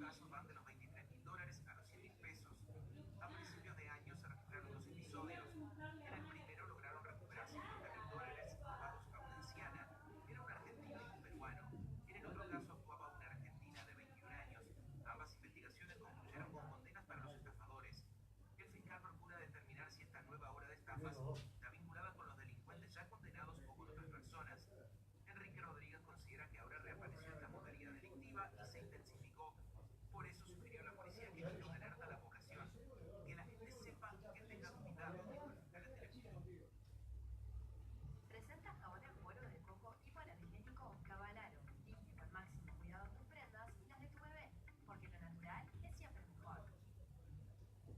casos van de los 23.000 dólares a los 100.000 pesos. A principios de año se registraron dos episodios. En el primero lograron recuperar 50.000 dólares pagados a una anciana. Era un argentino y un peruano. En el otro caso actuaba una argentina de 21 años. Ambas investigaciones concluyeron con condenas para los estafadores. El fiscal procura determinar si esta nueva ola de estafas está vinculada con los delincuentes ya condenados o con otras personas. Enrique Rodríguez considera que ahora reapareció esta modalidad delictiva y se intensificó. Por eso sugirió a la policía que emita una alerta a la población. Que la gente sepa y que tenga cuidado, dijo el fiscal en televisión. Presenta jabones Cuero de Coco hipoalergénico Cavalaro. Limpia con máximo cuidado tus prendas y las de tu bebé, porque lo natural es siempre mejor.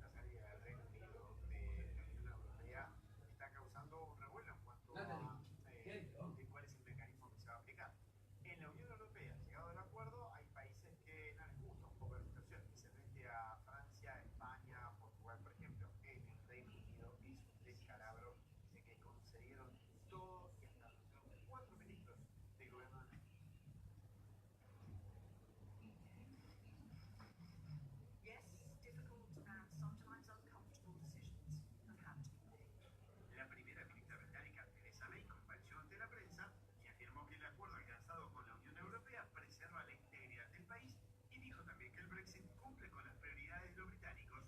La salida del Reino Unido de la Unión Europea está causando un revuelo en cuanto a cuál es el mecanismo que se va a aplicar. En la Unión Europea, llegado el acuerdo, hay países que no les gusta un poco la situación, especialmente a Francia, España, Portugal, por ejemplo. En el Reino Unido es un descalabro, dice que concedieron todo y hasta los 4 ministros del gobierno de México. Yes, difficult and sometimes uncomfortable decisions have had to be made. La primera ministra británica, Theresa May, compareció ante la prensa y afirmó que el acuerdo alcanzado con la Unión Europea preserva la integridad del país y dijo también que el Brexit cumple con las prioridades de los británicos.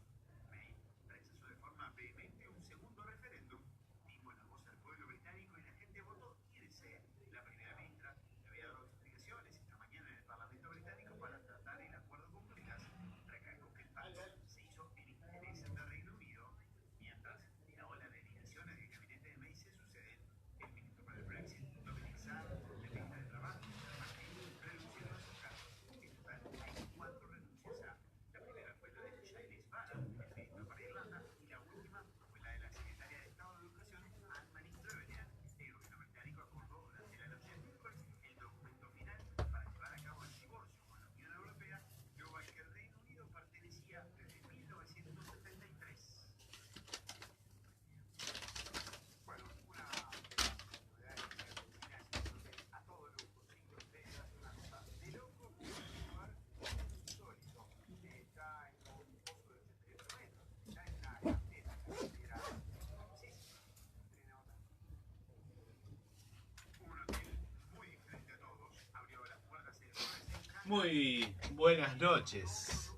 May rechazó de forma vehemente un segundo referéndum, dijo en la voz al pueblo británico y la gente votó IRC. La primera ministra había dado explicaciones esta mañana en el Parlamento británico para tratar el acuerdo con Bruselas. Recalcó que el pacto se hizo en interés del Reino Unido. Mientras la ola de eliminaciones del gabinete de May se suceden, el ministro para el Brexit, Dominic Raab, la ministra de Trabajo, renunciaron a sus cargos. En total hay 4 renuncias ya. La primera fue la de Shailesh Bhatt, el ministro para Irlanda, y la última fue la de la secretaria de Estado de Educación, Anne-Marie Trevelyan. El gobierno británico acordó durante la noche del miércoles el documento final para llevar a cabo el divorcio con la Unión Europea, luego al que el Reino Unido pertenecía desde 1973. Bueno, una de las novedades que Argentina es un hotel a todo lujo, sin fronteras, una cosa de loco, pero en un lugar insólito. Está en un pozo de 88 metros, está en una cantera famosísima, Trina Otac. Un hotel muy diferente a todos. Abrió las puertas el jueves en Cannes. Muy buenas noches.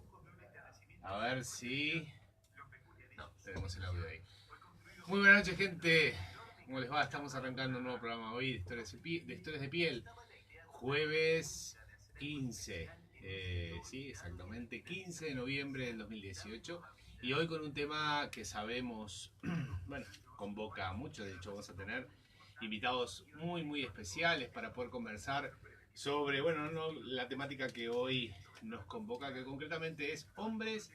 A ver si... No, tenemos el audio ahí. Muy buenas noches, gente. ¿Cómo les va? Estamos arrancando un nuevo programa hoy de Historias de Piel. Jueves 15. Sí, exactamente. 15 de noviembre del 2018. Y hoy con un tema que sabemos, bueno, convoca a muchos. De hecho, vamos a tener invitados muy especiales para poder conversar sobre, bueno, no, la temática que hoy nos convoca, que concretamente es hombres,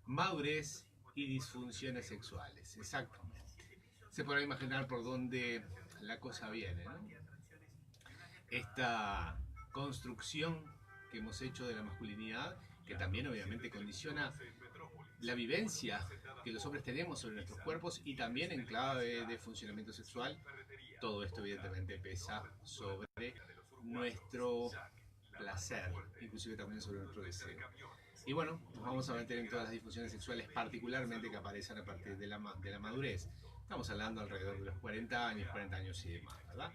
madurez y disfunciones sexuales. Exactamente. Se podrá imaginar por dónde la cosa viene, ¿no? Esta construcción que hemos hecho de la masculinidad, que también obviamente condiciona la vivencia que los hombres tenemos sobre nuestros cuerpos y también en clave de funcionamiento sexual. Todo esto evidentemente pesa sobre nuestro placer, inclusive también sobre nuestro deseo. Y bueno, nos vamos a meter en todas las disfunciones sexuales, particularmente que aparecen a partir de la madurez. Estamos hablando alrededor de los 40 años y demás, ¿verdad?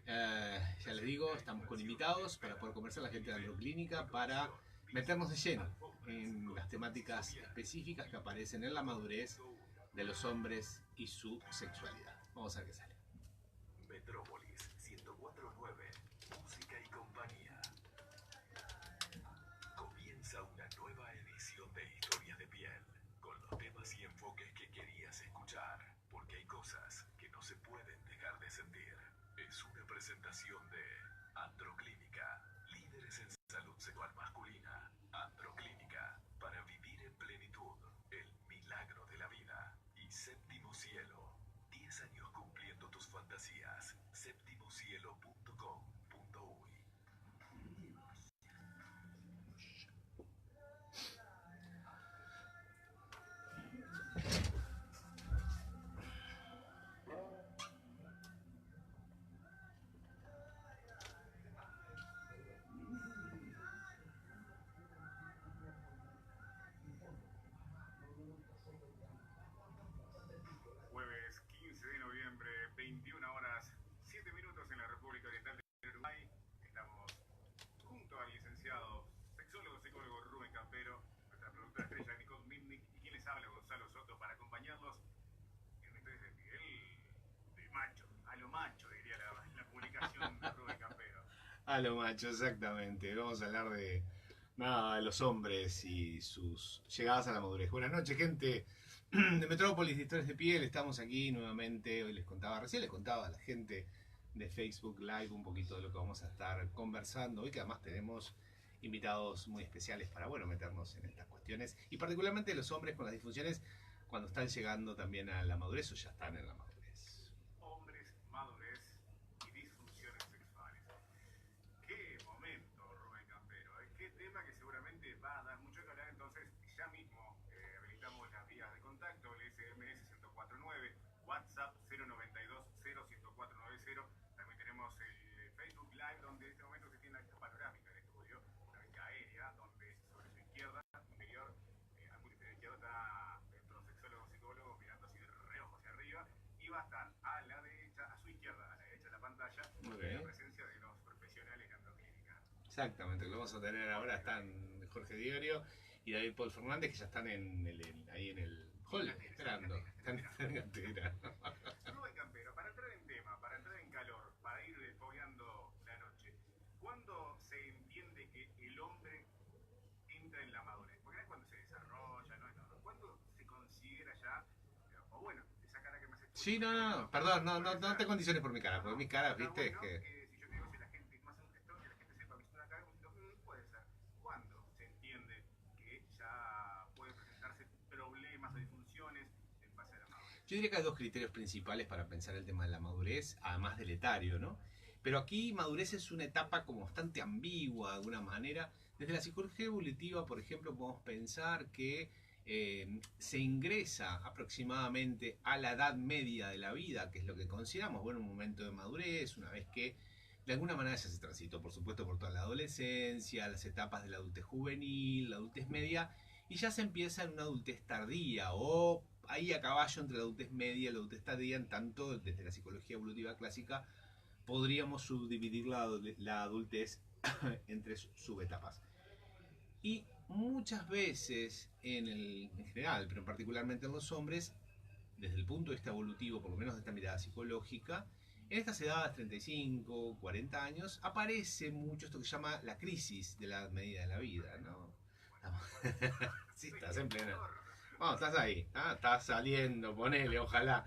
Ya les digo, estamos con invitados para poder conversar la gente de Androclínica para meternos de lleno en las temáticas específicas que aparecen en la madurez de los hombres y su sexualidad. Vamos a ver qué sale. Metrópolis 104.9, música y compañía. Comienza una nueva edición de Historias de Piel, con los temas y enfoques que querías escuchar, porque hay cosas que no se pueden dejar de sentir. Es una presentación de Androclínica, líderes en salud sexual masculina. Androclínica, para vivir en plenitud, el milagro de la vida. Y Séptimo Cielo, 10 años cumpliendo tus fantasías. Septimocielo.com.uy. acompañarlos en historias de piel de macho, a lo macho, diría la publicación de Rubén Campero. A lo macho, exactamente. Vamos a hablar de nada, de los hombres y sus llegadas a la madurez. Buenas noches, gente de Metrópolis, de Historias de Piel. Estamos aquí nuevamente. Hoy recién les contaba a la gente de Facebook Live un poquito de lo que vamos a estar conversando hoy, que además tenemos invitados muy especiales para, bueno, meternos en estas cuestiones, y particularmente los hombres con las disfunciones cuando están llegando también a la madurez o ya están en la madurez. Hombres, madurez y disfunciones sexuales. Qué momento, Rubén Campero. Qué tema que seguramente va a dar mucho que hablar. Entonces, ya mismo habilitamos las vías de contacto, el SMS 1049, WhatsApp 092 01490. También tenemos el Facebook Live, donde en este momento se tiene la vista panorámica del estudio, una vista aérea, donde sobre su izquierda, interior, ángulo izquierdo está nuestro sexólogo, psicólogo, mirando así de reojo hacia arriba, y va a estar a la derecha, a su izquierda, a la derecha de la pantalla, la presencia de los profesionales de androclínica. Exactamente, lo vamos a tener ahora. Están Jorge Diorio y David Paul Fernández, que ya están ahí en el hall esperando. Están en la cantera. Rubén Campero, para entrar en tema, para entrar en calor, para ir fogueando la noche, ¿cuándo se entiende que el hombre entra en la madurez? Porque no es cuando se desarrolla, no. ¿Cuándo se considera ya, o bueno, esa cara que me haces tú? Sí, no, perdón, no te condiciones por mi cara, porque mi cara, viste, es que... Si yo te digo, si la gente, más un gestor, que la gente sepa, me hizo una cara, puede ser. ¿Cuándo se entiende que ya puede presentarse problemas o disfunciones en base a la madurez? Yo diría que hay dos criterios principales para pensar el tema de la madurez, además del etario, ¿no? Pero aquí madurez es una etapa como bastante ambigua, de alguna manera. Desde la psicología evolutiva, por ejemplo, podemos pensar que se ingresa aproximadamente a la edad media de la vida, que es lo que consideramos, bueno, un momento de madurez, una vez que de alguna manera ya se transitó, por supuesto, por toda la adolescencia, las etapas de la adultez juvenil, la adultez media, y ya se empieza en una adultez tardía, o ahí a caballo entre la adultez media y la adultez tardía, en tanto desde la psicología evolutiva clásica podríamos subdividir la adultez entre subetapas. Y muchas veces, en general, pero particularmente en los hombres, desde el punto de vista evolutivo, por lo menos de esta mirada psicológica, en estas edades, 35, 40 años, aparece mucho esto que se llama la crisis de la medida de la vida, ¿no? Sí, estás en plena. Bueno, estás ahí, ¿ah? Estás saliendo, ponele, ojalá.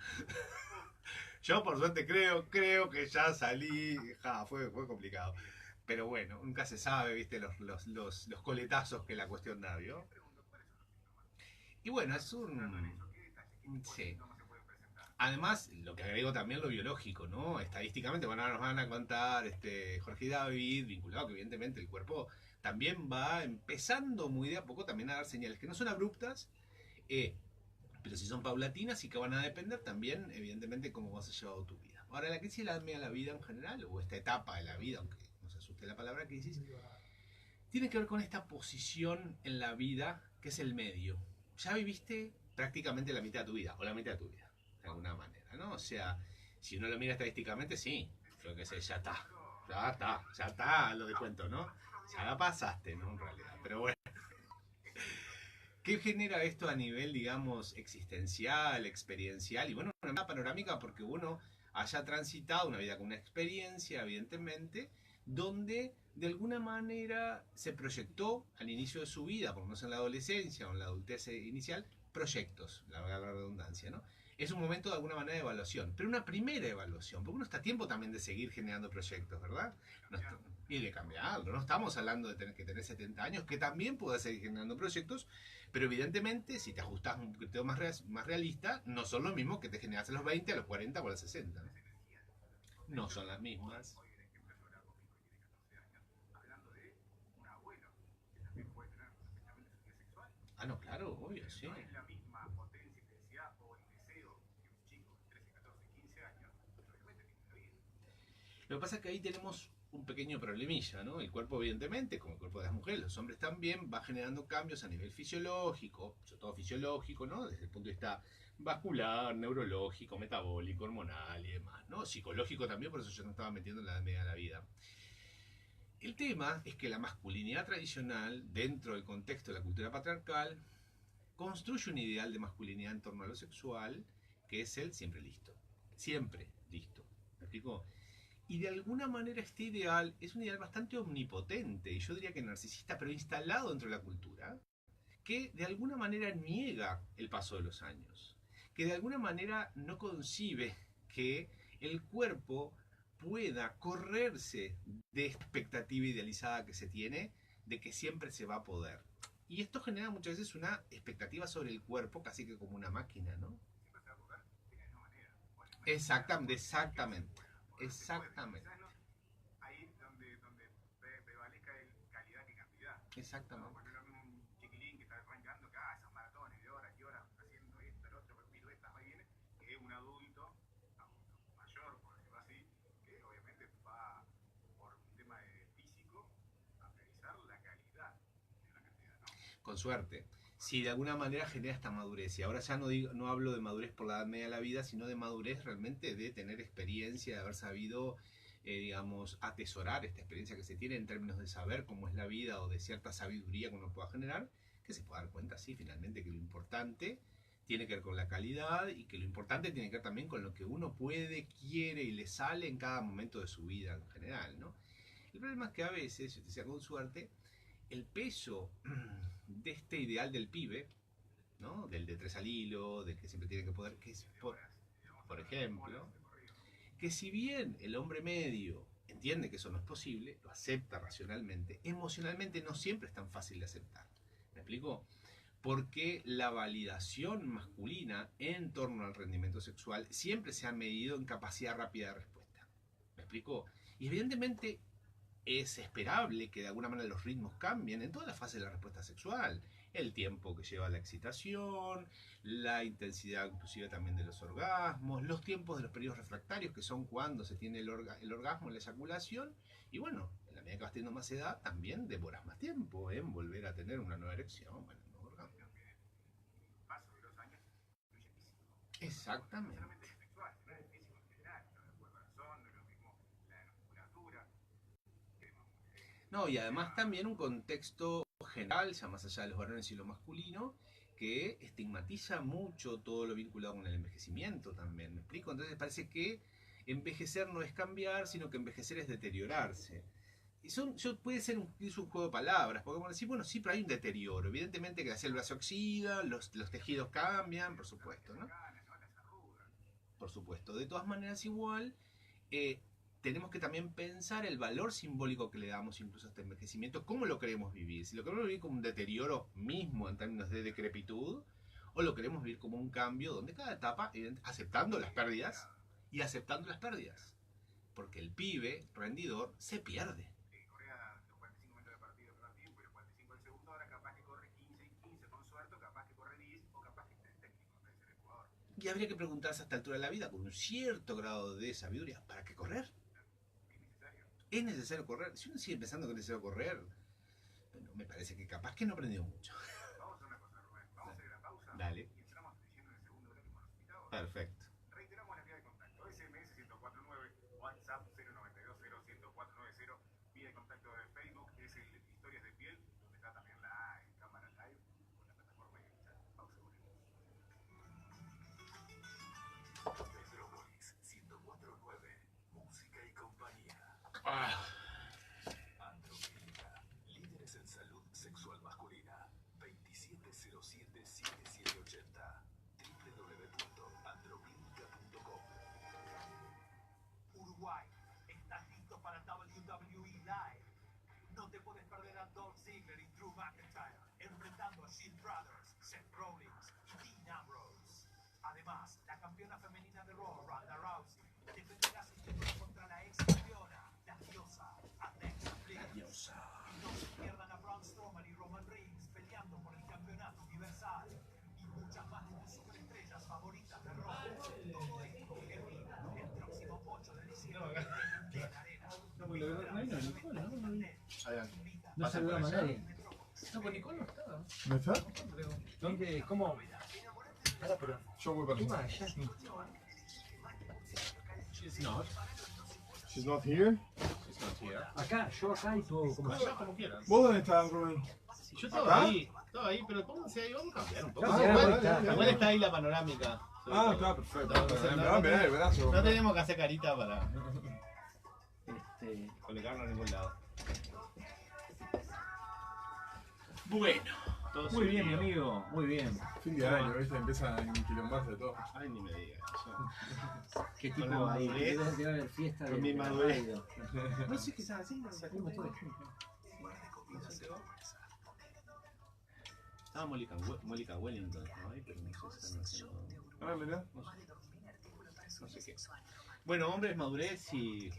Yo por suerte creo que ya salí, fue complicado. Pero bueno, nunca se sabe, viste, los coletazos que la cuestión da, ¿vio? Y bueno, es sí. Además, lo que agrego también lo biológico, ¿no? Estadísticamente, bueno, ahora nos van a contar Jorge y David, vinculado que evidentemente el cuerpo también va empezando muy de a poco también a dar señales que no son abruptas, pero sí son paulatinas y que van a depender también, evidentemente, cómo vas a llevar tu vida. Ahora, la crisis de la edad media de la vida en general, o esta etapa de la vida, aunque no se asuste la palabra crisis, tiene que ver con esta posición en la vida que es el medio. Ya viviste prácticamente la mitad de tu vida, o la mitad de tu vida, de alguna manera, ¿no? O sea, si uno lo mira estadísticamente, sí, yo qué sé, ya está, lo descuento, ¿no? Ya la pasaste, ¿no? En realidad, pero bueno. ¿Qué genera esto a nivel, digamos, existencial, experiencial? Y bueno, una mirada panorámica porque uno haya transitado una vida con una experiencia, evidentemente, donde de alguna manera se proyectó al inicio de su vida, por lo menos en la adolescencia o en la adultez inicial, proyectos, la redundancia, ¿no? Es un momento de alguna manera de evaluación, pero una primera evaluación, porque uno está a tiempo también de seguir generando proyectos, ¿verdad? Y de cambiarlo, no estamos hablando de tener que tener 70 años, que también puedas seguir generando proyectos, pero evidentemente si te ajustas un criterio más realista, no son los mismos que te generas a los 20, a los 40 o a los 60. No son las mismas. Ah, no, claro, obvio, sí. No es la misma potencia, intensidad o el deseo que un chico de 13, 14, 15 años, obviamente tiene una vida. Lo que pasa es que ahí tenemos un pequeño problemilla, ¿no? El cuerpo, evidentemente, como el cuerpo de las mujeres, los hombres también, va generando cambios a nivel fisiológico, sobre todo fisiológico, ¿no? Desde el punto de vista vascular, neurológico, metabólico, hormonal y demás, ¿no? Psicológico también, por eso yo no estaba metiendo en la edad media de la vida. El tema es que la masculinidad tradicional, dentro del contexto de la cultura patriarcal, construye un ideal de masculinidad en torno a lo sexual, que es el siempre listo. Siempre listo. ¿Me explico? Y de alguna manera este ideal es un ideal bastante omnipotente, y yo diría que narcisista, pero instalado dentro de la cultura, que de alguna manera niega el paso de los años, que de alguna manera no concibe que el cuerpo pueda correrse de expectativa idealizada que se tiene de que siempre se va a poder. Y esto genera muchas veces una expectativa sobre el cuerpo casi que como una máquina, ¿no? Siempre se va a poder de la misma manera. Exactamente. Ahí donde prevalezca el calidad que cantidad. Exactamente. Porque no es un chiquilín que está arrancando que esos maratones de horas y horas haciendo esto, el otro, piruetas, va y viene, que es un adulto mayor, por decirlo así, que obviamente va por un tema de físico a priorizar la calidad de la cantidad, ¿no? Con suerte. Si de alguna manera genera esta madurez. Y ahora ya no hablo de madurez por la edad media de la vida, sino de madurez realmente de tener experiencia, de haber sabido, digamos, atesorar esta experiencia que se tiene en términos de saber cómo es la vida o de cierta sabiduría que uno pueda generar, que se pueda dar cuenta, sí, finalmente, que lo importante tiene que ver con la calidad y que lo importante tiene que ver también con lo que uno puede, quiere y le sale en cada momento de su vida en general, ¿no? El problema es que a veces, yo te decía con suerte, el peso de este ideal del pibe, ¿no? Del de 3 al hilo, del que siempre tiene que poder, que es por ejemplo, que si bien el hombre medio entiende que eso no es posible, lo acepta racionalmente, emocionalmente no siempre es tan fácil de aceptar. ¿Me explico? Porque la validación masculina en torno al rendimiento sexual siempre se ha medido en capacidad rápida de respuesta. ¿Me explico? Y evidentemente es esperable que de alguna manera los ritmos cambien en toda la fase de la respuesta sexual. El tiempo que lleva la excitación, la intensidad inclusive también de los orgasmos, los tiempos de los periodos refractarios, que son cuando se tiene el orgasmo, la eyaculación. Y bueno, en la medida que vas teniendo más edad, también demoras más tiempo en volver a tener una nueva erección, bueno, un nuevo orgasmo. El paso de los años influye físico. Exactamente. No solamente el sexual, sino el físico en general. No es el corazón, no es lo mismo la musculatura. No, y además también un contexto general, ya más allá de los varones y lo masculino, que estigmatiza mucho todo lo vinculado con el envejecimiento también, ¿me explico? Entonces parece que envejecer no es cambiar, sino que envejecer es deteriorarse. Y puede ser incluso un juego de palabras, porque vamos a decir, bueno, sí, pero hay un deterioro. Evidentemente que la célula se oxida, los tejidos cambian, por supuesto, ¿no? Por supuesto. De todas maneras, igual, tenemos que también pensar el valor simbólico que le damos incluso a este envejecimiento, cómo lo queremos vivir. Si lo queremos vivir como un deterioro mismo en términos de decrepitud, o lo queremos vivir como un cambio donde cada etapa, aceptando las pérdidas y aceptando las pérdidas. Porque el pibe rendidor se pierde. Corría los 45 metros de partido por tiempo y los 45 del segundo, ahora capaz que corre 15 y 15 con suerte, o capaz que corre 10, o capaz que esté técnico en vez de ser el jugador. Y habría que preguntarse a esta altura de la vida, con un cierto grado de sabiduría, ¿para qué correr? ¿Es necesario correr? Si uno sigue pensando que es necesario correr, bueno, me parece que capaz que no aprendió mucho. Vamos a hacer una cosa, Rubén. Vamos a hacer la pausa. Dale. Y entramos diciendo en el segundo bloque con los invitados. Perfecto. Reiteramos la vía de contacto. SMS 1049, WhatsApp 092-0-1049-0. Vía de contacto de Facebook es el Historias de Piel, donde está también la cámara live con la plataforma y el chat. Pausa, volvemos. Metrópolis 1049, música y compañía. Andromeda, líderes en salud sexual masculina. 2707-7780. www.andromedica.com. Uruguay, ¿estás listo para WWE Live? No te puedes perder a Dolph Ziggler y Drew McIntyre enfrentando a Shield Brothers, Seth Rollins y Dean Ambrose. Además, la campeona femenina de Raw, Ronda Rousey, defenderá su título contra la ex campeona, la diosa, Alexa Bliss. Y no se pierdan a Braun Strowman y Roman Reigns peleando por el campeonato universal. Y muchas más de tus superestrellas favoritas de Raw. Todo esto en vivo el próximo 8 de diciembre en la arena. No saludamos a nadie. No, pues Nicole no estaba. ¿No está? ¿Dónde? ¿Cómo? Ahora, pero. Yo voy para ¿Qué allá. más? She's not. She's not here. She's not here. Acá, yo acá y tú. ¿Cómo? Allá como quieras. ¿Vos dónde estás, Rubén? Yo estaba ahí, pero ¿cómo se ahí? Vamos a cambiar un poco. Igual está ahí la panorámica. Está perfecto. No, Me va a pegar el brazo. no tenemos que hacer carita para colocarnos en ningún lado. Bueno, todo Muy bien, mi amigo, muy bien. Fin de año, ¿viste? Empiezan a enquilombarse todo. Ay, ni me digas. ¿Qué Con tipo la hay? madurez. Debe haber fiesta Con de mi la madurez. radio. No sé qué estás haciendo. Estaba Mónica Wellington, ¿no? Pero no sé si están haciendo. Ah, mirá. No sé qué. Bueno, hombres, madurez y.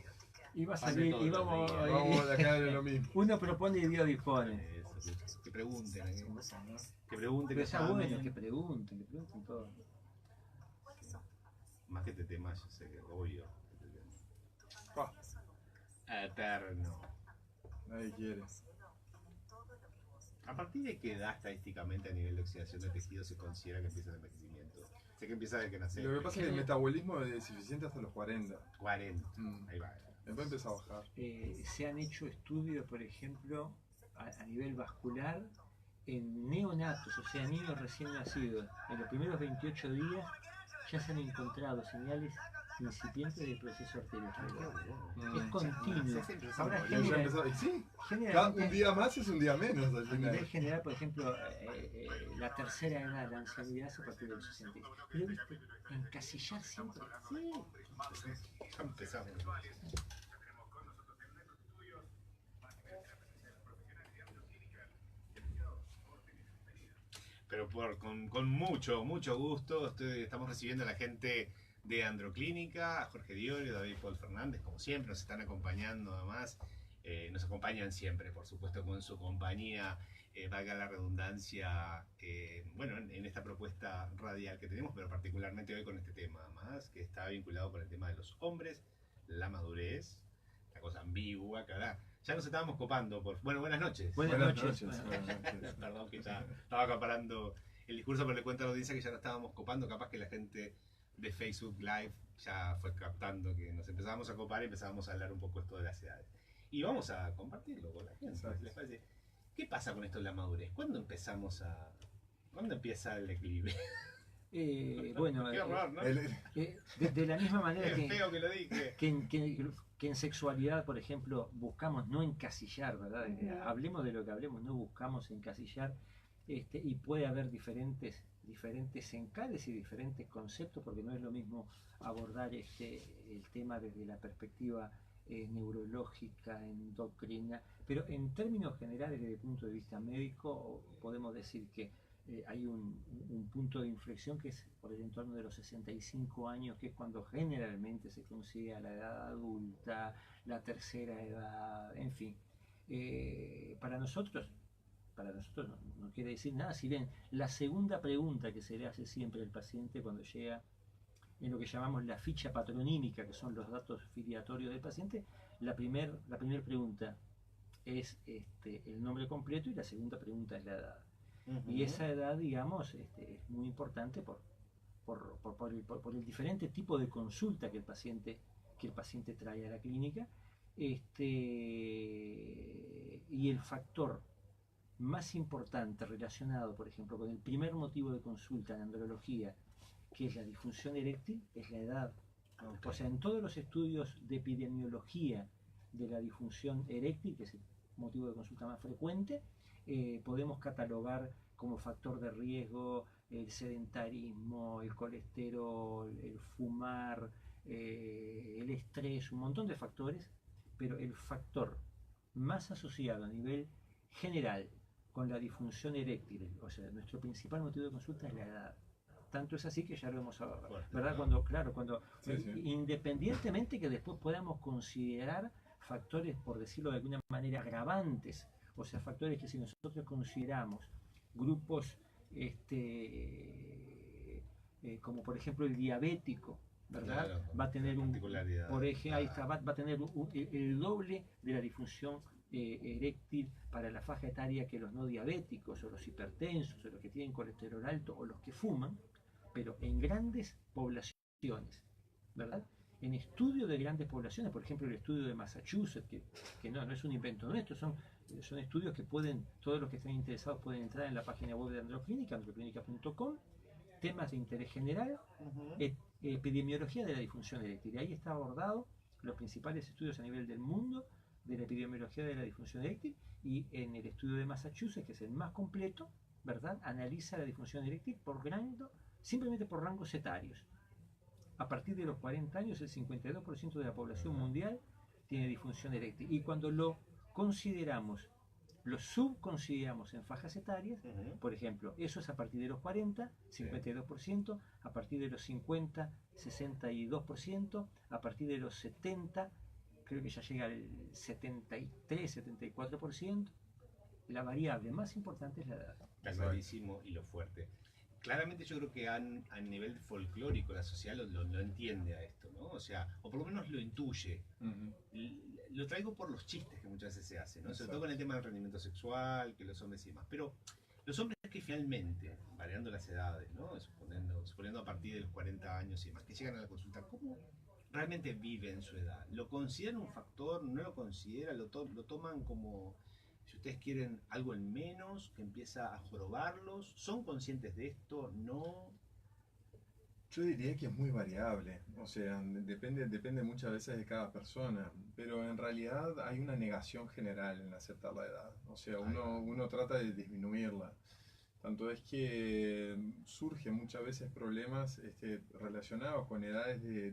Iba a salir, Todo íbamos. lo Vamos a acá de lo mismo. Uno propone y Dios dispone. Que pregunten. Que pregunten. Pero Que está llamen. bueno, que pregunten todo. Más que te temas, yo sé que obvio. Pa, Eterno. nadie quiere. ¿A partir de qué edad estadísticamente a nivel de oxidación de tejido se considera que empieza el envejecimiento? Sé que empieza desde que nace. Lo que pasa es que el metabolismo es deficiente hasta los 40. 40. Mm. Ahí va. Después empieza a bajar. Se han hecho estudios, por ejemplo, a nivel vascular en neonatos, o sea, niños recién nacidos. En los primeros 28 días ya se han encontrado señales incipientes del proceso arterial. Es continuo. Ahora Y ya empezó. Y sí, generalmente, un día más es un día menos al a nivel final. general, por ejemplo, la tercera edad, la ancianidad es a partir de los 60. Pero viste, encasillar siempre. Sí. Ya empezamos. Pero con mucho gusto estamos recibiendo a la gente de Androclínica, a Jorge Diorio, David Paul Fernández, como siempre, nos están acompañando además, nos acompañan siempre, por supuesto, con su compañía, valga la redundancia, bueno, en esta propuesta radial que tenemos, pero particularmente hoy con este tema más, que está vinculado con el tema de los hombres, la madurez, la cosa ambigua, que ahora ya nos estábamos copando por... Bueno, buenas noches. Buenas noches. Perdón que ya estaba acaparando el discurso, pero le cuento a la audiencia que ya nos estábamos copando, capaz que la gente de Facebook Live ya fue captando que nos empezábamos a copar y empezábamos a hablar un poco esto de las edades. Y vamos a compartirlo con la gente, ¿les parece? ¿Qué pasa con esto de la madurez? ¿Cuándo empieza el declive? Bueno, Qué horror, ¿no? de la misma manera Qué feo que lo dije. que en sexualidad, por ejemplo, buscamos no encasillar, ¿verdad? Hablemos de lo que hablemos, no buscamos encasillar, y puede haber diferentes encares y diferentes conceptos, porque no es lo mismo abordar el tema desde la perspectiva neurológica, endocrina, pero en términos generales, desde el punto de vista médico, podemos decir que hay un punto de inflexión que es por el entorno de los 65 años, que es cuando generalmente se consigue a la edad adulta, la tercera edad, en fin. Para nosotros no quiere decir nada, si bien la segunda pregunta que se le hace siempre al paciente cuando llega en lo que llamamos la ficha patronímica, que son los datos filiatorios del paciente, la primera pregunta es el nombre completo y la segunda pregunta es la edad. Y esa edad, digamos, es muy importante por el diferente tipo de consulta que el paciente trae a la clínica, y el factor más importante relacionado, por ejemplo, con el primer motivo de consulta en andrología, que es la disfunción eréctil, es la edad. O sea, en todos los estudios de epidemiología de la disfunción eréctil, que es el motivo de consulta más frecuente, podemos catalogar como factor de riesgo el sedentarismo, el colesterol, el fumar, el estrés, un montón de factores, pero el factor más asociado a nivel general con la disfunción eréctil, o sea, nuestro principal motivo de consulta es la edad. Tanto es así que ya lo hemos hablado, ¿verdad? Cuando Sí. independientemente que después podamos considerar factores, por decirlo de alguna manera, agravantes, o sea, factores que si nosotros consideramos grupos como por ejemplo el diabético, ¿verdad? Claro, va a tener particularidad. ahí está, va a tener el doble de la disfunción eréctil para la faja etaria que los no diabéticos, o los hipertensos, o los que tienen colesterol alto, o los que fuman, pero en grandes poblaciones, ¿verdad? en estudio de grandes poblaciones, por ejemplo el estudio de Massachusetts, que no es un invento nuestro, son estudios que todos los que estén interesados pueden entrar en la página web de Androclínica, androclínica.com, temas de interés general, epidemiología de la disfunción eréctil. Ahí está abordado los principales estudios a nivel del mundo de la epidemiología de la disfunción eréctil, y en el estudio de Massachusetts, que es el más completo, ¿verdad?, analiza la disfunción eréctil simplemente por rangos etarios. A partir de los 40 años, el 52% de la población mundial tiene disfunción eréctil. Y cuando lo subconsideramos en fajas etarias, por ejemplo, eso es a partir de los 40, 52%, a partir de los 50, 62%, a partir de los 70, creo que ya llega al 73, 74%. La variable más importante es la edad. Está clarísimo y lo fuerte. Claramente yo creo que a nivel folclórico la sociedad lo entiende a esto, ¿no? O sea, o por lo menos lo intuye. Lo traigo por los chistes que muchas veces se hacen, ¿no? Sobre todo con el tema del rendimiento sexual, que los hombres y demás. Pero los hombres que finalmente, variando las edades, ¿no? Suponiendo a partir de los 40 años y demás, que llegan a la consulta, ¿cómo realmente viven su edad? ¿Lo consideran un factor? ¿No lo consideran? ¿Lo toman como, si ustedes quieren, algo en menos, que empieza a jorobarlos? ¿Son conscientes de esto? ¿No? Yo diría que es muy variable, o sea, depende muchas veces de cada persona, pero en realidad hay una negación general en aceptar la edad, o sea, uno trata de disminuirla. Tanto es que surgen muchas veces problemas relacionados con edades de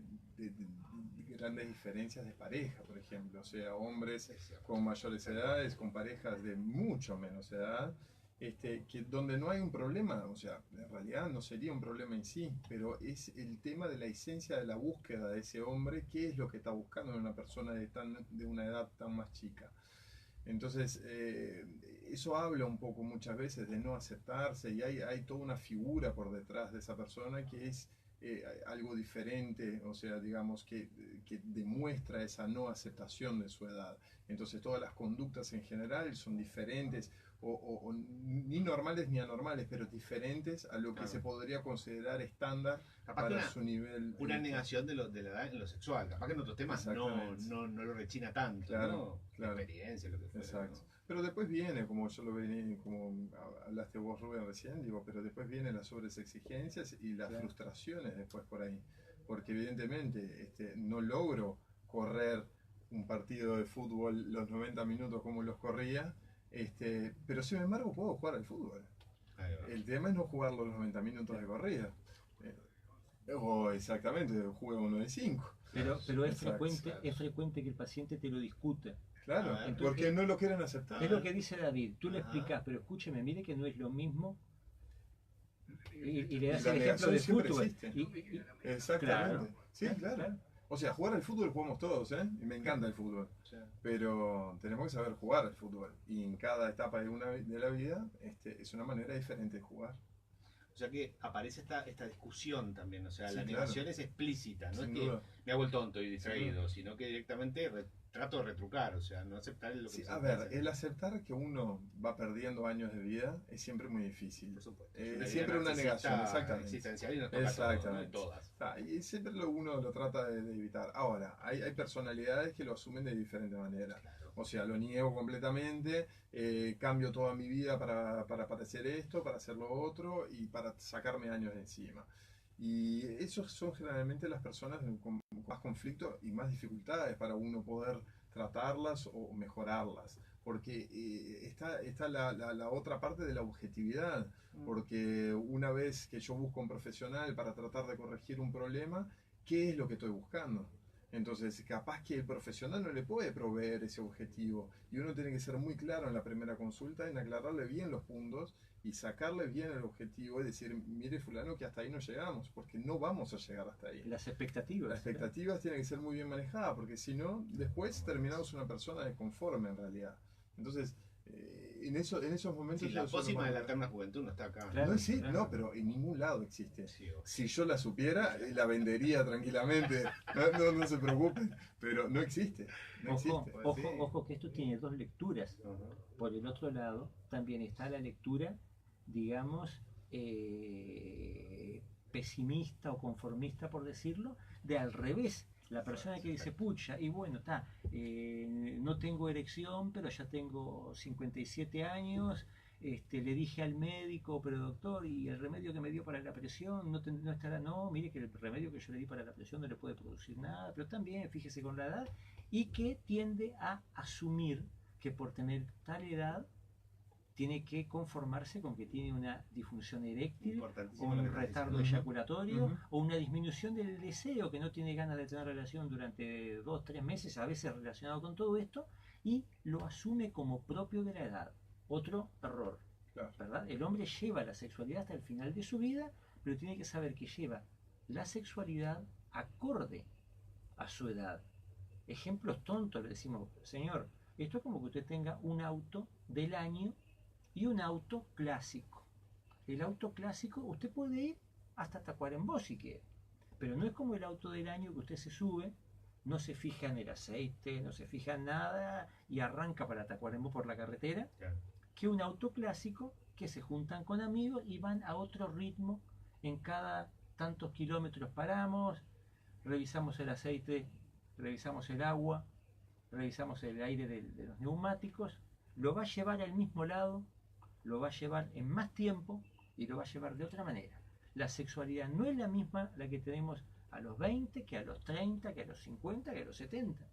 grandes diferencias de pareja, por ejemplo, o sea, hombres con mayores edades, con parejas de mucho menos edad, que donde no hay un problema, o sea, en realidad no sería un problema en sí, pero es el tema de la esencia de la búsqueda de ese hombre, qué es lo que está buscando en una persona de una edad tan más chica. Entonces, eso habla un poco muchas veces de no aceptarse, y hay toda una figura por detrás de esa persona que es algo diferente, o sea, digamos que demuestra esa no aceptación de su edad. Entonces todas las conductas en general son diferentes, o ni normales ni anormales, pero diferentes a lo que se podría considerar estándar para su nivel. Una negación de la edad en lo sexual, capaz que en otros temas no lo rechina tanto, claro, ¿no? Claro. La experiencia, lo que fuera. Exacto. ¿No? Pero después viene, como yo lo venía, como hablaste vos, Rubén, recién, digo, pero después vienen las sobreexigencias y las frustraciones después por ahí. Porque evidentemente no logro correr un partido de fútbol los 90 minutos como los corría, pero sin embargo puedo jugar al fútbol. El tema es no jugarlo los 90 minutos de corrida. O exactamente, juego uno de 5. Pero es frecuente que el paciente te lo discuta. Claro, entonces, porque no lo quieren aceptar. Es lo que dice David, tú le explicas, pero escúcheme, mire que no es lo mismo. Y le das el ejemplo de fútbol. Exactamente. Claro, sí, claro. O sea, jugar al fútbol jugamos todos, ¿eh? Y me encanta el fútbol. Pero tenemos que saber jugar al fútbol. Y en cada etapa de la vida es una manera diferente de jugar. O sea que aparece esta discusión también, o sea, Sí, la negación es explícita, no Sin es que duda. me hago el tonto y distraído, sino que directamente trato de retrucar, o sea, no aceptar lo que Sí, a ver, el aceptar que uno va perdiendo años de vida es siempre muy difícil. Por supuesto. Es siempre una negación, exactamente. Existencial y nos toca Exactamente. todo, ¿no? Todas. Y siempre uno lo trata de evitar. Ahora, hay personalidades que lo asumen de diferente manera. Claro. O sea, lo niego completamente, cambio toda mi vida para hacer esto, para hacer lo otro y para sacarme años de encima. Y esos son generalmente las personas con más conflicto y más dificultades para uno poder tratarlas o mejorarlas. Porque está la otra parte de la objetividad. Porque una vez que yo busco un profesional para tratar de corregir un problema, ¿qué es lo que estoy buscando? Entonces, capaz que el profesional no le puede proveer ese objetivo y uno tiene que ser muy claro en la primera consulta en aclararle bien los puntos y sacarle bien el objetivo y decir, mire fulano que hasta ahí no llegamos, porque no vamos a llegar hasta ahí. Las expectativas. Las expectativas tienen que ser muy bien manejadas, porque si no, después terminamos una persona desconforme en realidad. Entonces, en esos momentos... Sí, la pócima de la eterna juventud no está acá. Claro, no existe, no, pero en ningún lado existe. Sí, si yo la supiera, la vendería tranquilamente. No se preocupen, pero no existe. No existe. Ojo que esto tiene dos lecturas. Por el otro lado, también está la lectura, digamos, pesimista o conformista, por decirlo, de al revés. La persona que dice, pucha, y bueno, está, no tengo erección, pero ya tengo 57 años, le dije al médico, pero doctor, y el remedio que me dio para la presión no estará, no, mire que el remedio que yo le di para la presión no le puede producir nada, pero también, fíjese con la edad, y que tiende a asumir que por tener tal edad tiene que conformarse con que tiene una disfunción eréctil, o un retardo eyaculatorio, o una disminución del deseo, que no tiene ganas de tener relación durante 2-3 meses, a veces relacionado con todo esto, y lo asume como propio de la edad. Otro error, ¿verdad? El hombre lleva la sexualidad hasta el final de su vida, pero tiene que saber que lleva la sexualidad acorde a su edad. Ejemplos tontos, le decimos, señor, esto es como que usted tenga un auto del año y un auto clásico. El auto clásico, usted puede ir hasta Tacuarembó si quiere, pero no es como el auto del año que usted se sube, no se fija en el aceite, no se fija en nada y arranca para Tacuarembó por la carretera, que un auto clásico que se juntan con amigos y van a otro ritmo. En cada tantos kilómetros paramos, revisamos el aceite, revisamos el agua, revisamos el aire de los neumáticos, lo va a llevar al mismo lado, lo va a llevar en más tiempo y lo va a llevar de otra manera. La sexualidad no es la misma la que tenemos a los 20, que a los 30, que a los 50, que a los 70.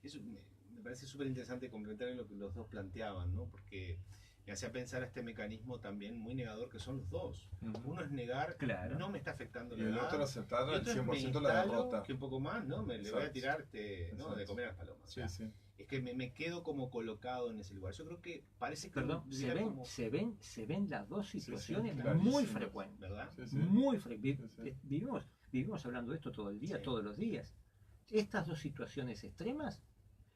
Eso me parece súper interesante complementar en lo que los dos planteaban, ¿no? Porque me hacía pensar a este mecanismo también muy negador que son los dos. Uno es negar, claro, no me está afectando la y el edad, otro aceptar al 100% me la derrota. que un poco más, ¿no? Le voy a tirar de comer a las palomas. Sí, o sea, sí. Es que me quedo como colocado en ese lugar. Yo creo que parece que... Perdón, se ven las dos situaciones muy frecuentes, ¿verdad? Sí, sí. Muy frecuentes. Vivimos hablando de esto todo el día, todos los días. Estas dos situaciones extremas,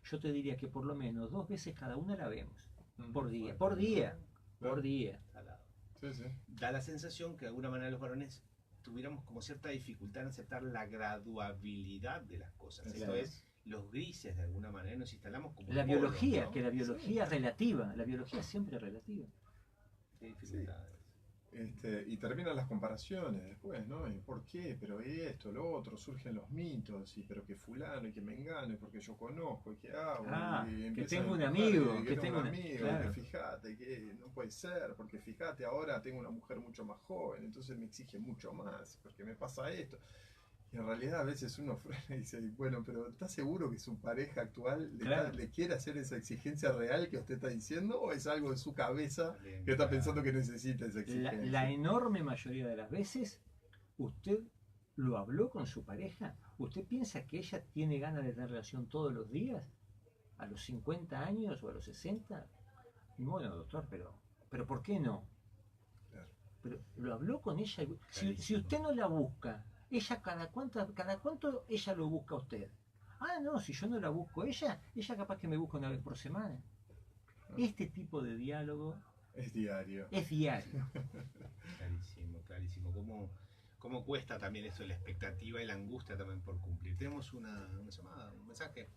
yo te diría que por lo menos 2 veces cada una la vemos. Por día. Sí, sí. Da la sensación que de alguna manera los varones tuviéramos como cierta dificultad en aceptar la graduabilidad de las cosas. Esto es, los grises de alguna manera nos instalamos como la biología, ¿no? Que la biología es relativa, la biología es siempre relativa. Qué dificultades. Y terminan las comparaciones después, ¿no? ¿Y por qué? Pero esto, lo otro, surgen los mitos, y pero que fulano y que mengano, y porque yo conozco, y que hago, y que tengo un amigo, que tengo un amigo, claro. que fíjate, que no puede ser, porque fíjate, ahora tengo una mujer mucho más joven, entonces me exige mucho más, porque me pasa esto. Y en realidad a veces uno frena y dice, bueno, pero ¿estás seguro que su pareja actual le quiere hacer esa exigencia real que usted está diciendo? ¿O es algo en su cabeza que está pensando que necesita esa exigencia? La enorme mayoría de las veces, usted lo habló con su pareja. ¿Usted piensa que ella tiene ganas de tener relación todos los días? ¿A los 50 años o a los 60? Bueno, doctor, pero ¿por qué no? Pero lo habló con ella. Si usted no la busca, ella cada cuánto ella lo busca a usted. Ah, no, si yo no la busco ella capaz que me busca una vez por semana. Este tipo de diálogo es diario. Clarísimo. ¿Cómo cuesta también esto de la expectativa y la angustia también por cumplir? Tenemos una llamada, un mensaje,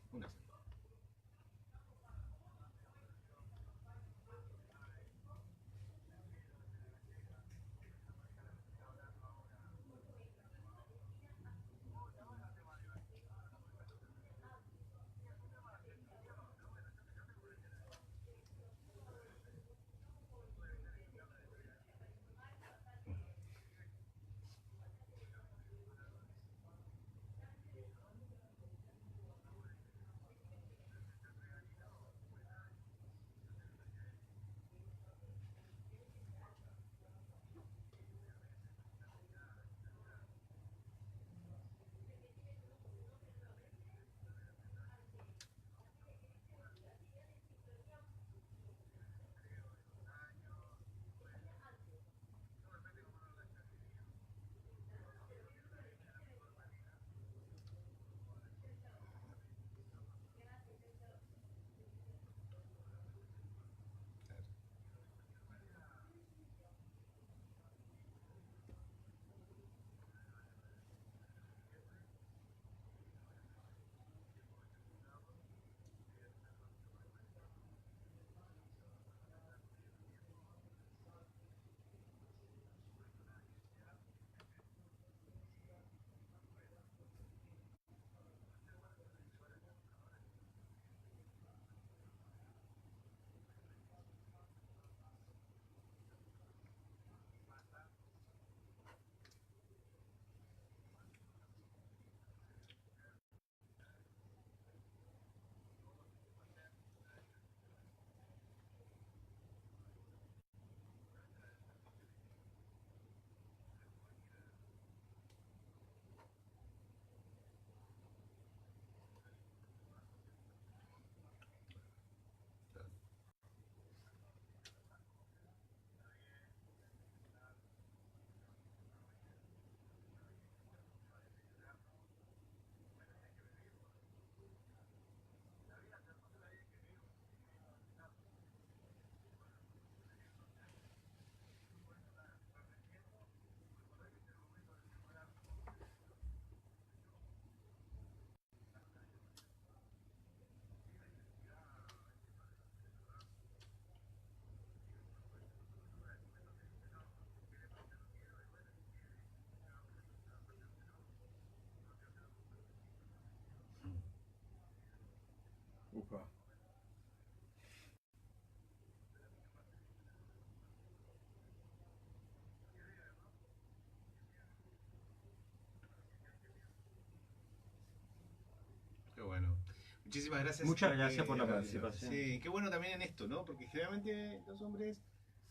Muchísimas gracias. Muchas gracias por la Gracias. participación. Sí, qué bueno también en esto, ¿no? Porque generalmente los hombres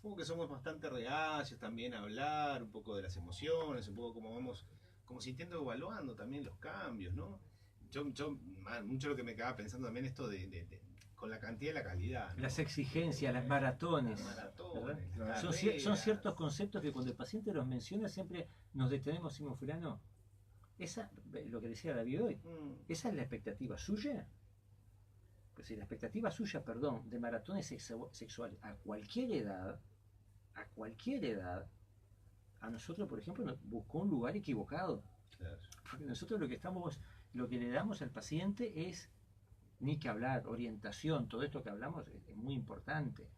como que somos bastante reacios también a hablar un poco de las emociones, un poco como vamos, como sintiendo, evaluando también los cambios, ¿no? Mucho lo que me quedaba pensando también esto con la cantidad y la calidad, ¿no? Las exigencias, las maratones. Las maratones, ¿verdad? las Son carreras. ciertos conceptos que cuando el paciente los menciona siempre nos detenemos y decimos, fulano, lo que decía David hoy, esa es la expectativa suya. Pues si la expectativa suya, perdón, de maratones sexuales a cualquier edad, a nosotros, por ejemplo, nos buscó un lugar equivocado. Claro. Porque nosotros lo que le damos al paciente es, ni que hablar, orientación, todo esto que hablamos es muy importante,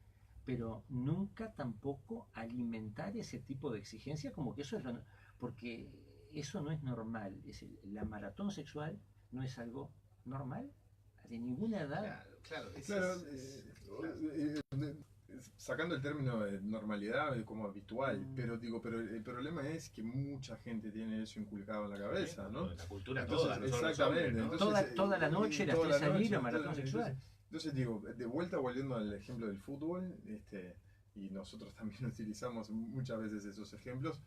pero nunca tampoco alimentar ese tipo de exigencia como que eso es porque eso no es normal. La maratón sexual no es algo normal de ninguna edad. Claro. Sacando el término de normalidad como habitual, pero el problema es que mucha gente tiene eso inculcado en la cabeza, ¿no? La cultura Entonces, toda, no solo los exactamente. hombres, ¿no? Entonces, Toda la noche, las toda 3 la al noche, hilo, maratón sexual. Entonces digo, de vuelta volviendo al ejemplo del fútbol, y nosotros también utilizamos muchas veces esos ejemplos,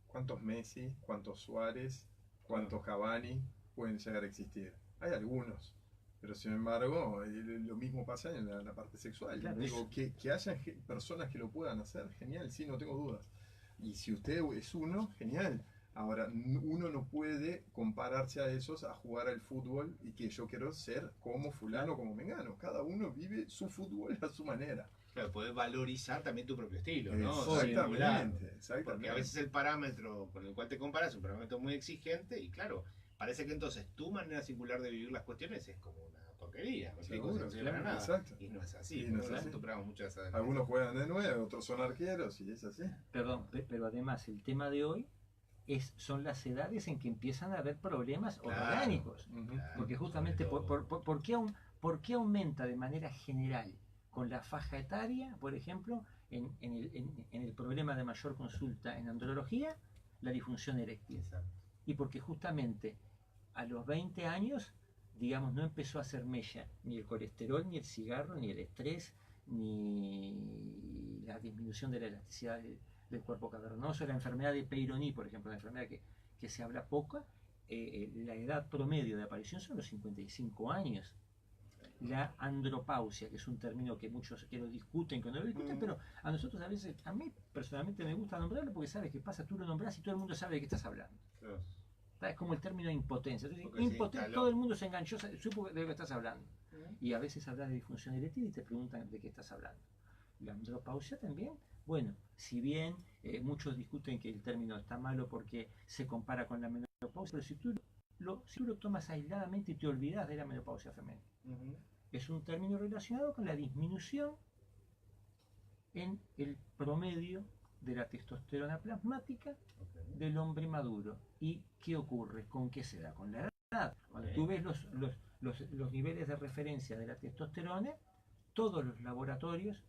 ¿cuántos Messi, cuántos Suárez, cuántos Cavani pueden llegar a existir? Hay algunos. Pero sin embargo, lo mismo pasa en la parte sexual. Claro, Digo, que haya personas que lo puedan hacer, genial, sí, no tengo dudas. Y si usted es uno, genial. Ahora, uno no puede compararse a esos a jugar al fútbol y que yo quiero ser como fulano, como mengano. Cada uno vive su fútbol a su manera. Claro, poder valorizar también tu propio estilo, ¿no? Exactamente. Porque a veces el parámetro con el cual te comparas es un parámetro muy exigente y claro, parece que entonces tu manera singular de vivir las cuestiones es como una porquería, ¿me explico? Seguro, No sirve para nada. exacto. Y no es así, Y no es nosotros así. acostumbramos mucho a esa... Algunos juegan de 9, otros son arqueros y es así. Perdón, pero además el tema de hoy son las edades en que empiezan a haber problemas orgánicos. Porque justamente, ¿por qué aumenta de manera general con la faja etaria, por ejemplo, en el problema de mayor consulta en andrología, la disfunción eréctil? Exacto. Y porque justamente a los 20 años, digamos, no empezó a hacer mella ni el colesterol, ni el cigarro, ni el estrés, ni la disminución de la elasticidad del cuerpo cavernoso, la enfermedad de Peyronie, por ejemplo, una enfermedad que se habla poco, la edad promedio de aparición son los 55 años. La andropausia, que es un término que muchos que lo discuten, que no lo discuten, pero a nosotros a veces, a mí personalmente me gusta nombrarlo porque sabes qué pasa, tú lo nombras y todo el mundo sabe de qué estás hablando. Claro. Es como el término impotencia. Entonces, Porque impotente, todo el mundo se enganchó, supo de lo que estás hablando. Y a veces hablas de disfunción eréctil y te preguntan de qué estás hablando. La andropausia también, bueno, si bien muchos discuten que el término está malo porque se compara con la menopausia, pero si tú lo tomas aisladamente y te olvidas de la menopausia femenina. Es un término relacionado con la disminución en el promedio de la testosterona plasmática del hombre maduro. ¿Y qué ocurre? ¿Con qué se da? Con la edad. Cuando tú ves los niveles de referencia de la testosterona, todos los laboratorios,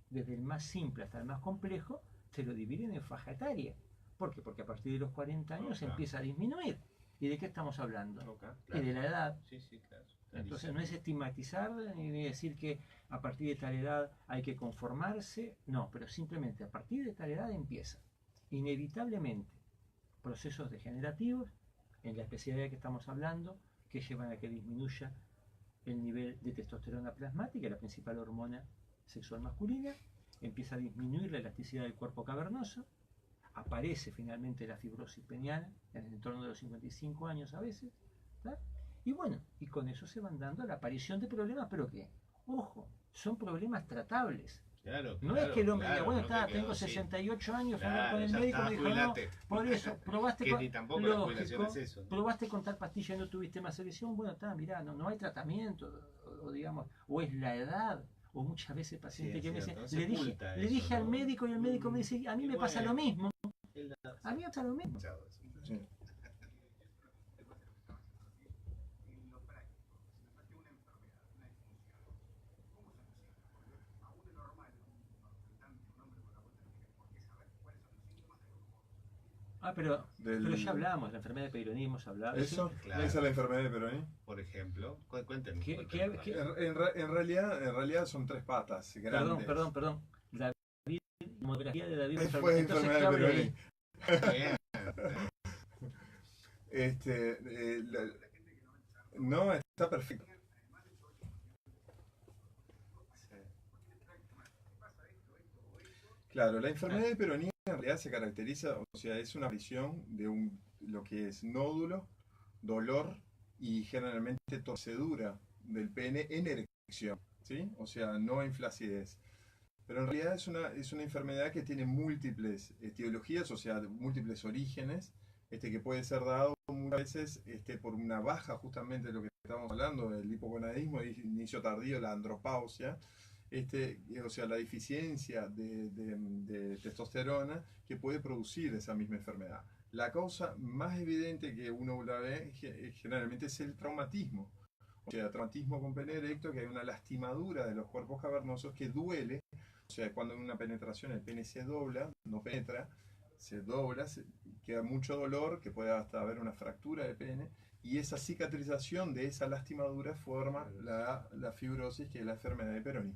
desde el más simple hasta el más complejo, se lo dividen en faja etaria. ¿Por qué? Porque a partir de los 40 años empieza a disminuir. ¿Y de qué estamos hablando? Claro. Y de la edad. Sí, claro. Entonces no es estigmatizar ni decir que a partir de tal edad hay que conformarse, no, pero simplemente a partir de tal edad empieza inevitablemente procesos degenerativos en la especialidad que estamos hablando que llevan a que disminuya el nivel de testosterona plasmática, la principal hormona sexual masculina, empieza a disminuir la elasticidad del cuerpo cavernoso, aparece finalmente la fibrosis peniana en el entorno de los 55 años a veces, ¿tá? Y bueno, y con eso se van dando la aparición de problemas, pero que, ojo, son problemas tratables. Claro, No es que el hombre diga, bueno, no está, te tengo quedó, 68 años, fui Claro, con el ya médico, está, me dijo, jubilate. no, por eso, probaste Que con, ni tampoco la jubilación es eso, ¿no? probaste con tal pastilla y no tuviste más selección, bueno, está, mirá, no hay tratamiento, o digamos, o es la edad, o muchas veces pacientes que me dicen, le dije al médico y el médico me dice, a mí me pasa lo mismo, a mí me pasa lo mismo. Sí. En lo práctico, si me falta una enfermedad, una disfunción, ¿cómo se necesita? Porque aún de normal, tanto un hombre con la vuelta, ¿por qué saber cuáles son los síntomas de los pero ya hablamos, la enfermedad de Peyronie hemos hablado. ¿Eso? Claro. ¿Esa es la enfermedad de Peyronie? Por ejemplo, cuéntenme. En realidad son 3 patas grandes. Perdón. La demografía de David. Fue enfermedad de Peyronie. Bien. No, está perfecto. Claro, la enfermedad de Peyronie en realidad se caracteriza, o sea, es una aparición de lo que es nódulo, dolor y generalmente torcedura del pene en erección, ¿sí? O sea, no en flacidez. Pero en realidad es una enfermedad que tiene múltiples etiologías, o sea, múltiples orígenes, que puede ser dado muchas veces por una baja, justamente de lo que estamos hablando, del hipogonadismo, inicio tardío, la andropausia, o sea, la deficiencia de testosterona que puede producir esa misma enfermedad. La causa más evidente que uno la ve generalmente es el traumatismo. O sea, traumatismo con pene erecto, que hay una lastimadura de los cuerpos cavernosos que duele. O sea, cuando en una penetración el pene se dobla, no penetra, se dobla, queda mucho dolor, que puede hasta haber una fractura de pene, y esa cicatrización de esa lastimadura forma la fibrosis, que es la enfermedad de Peyronie.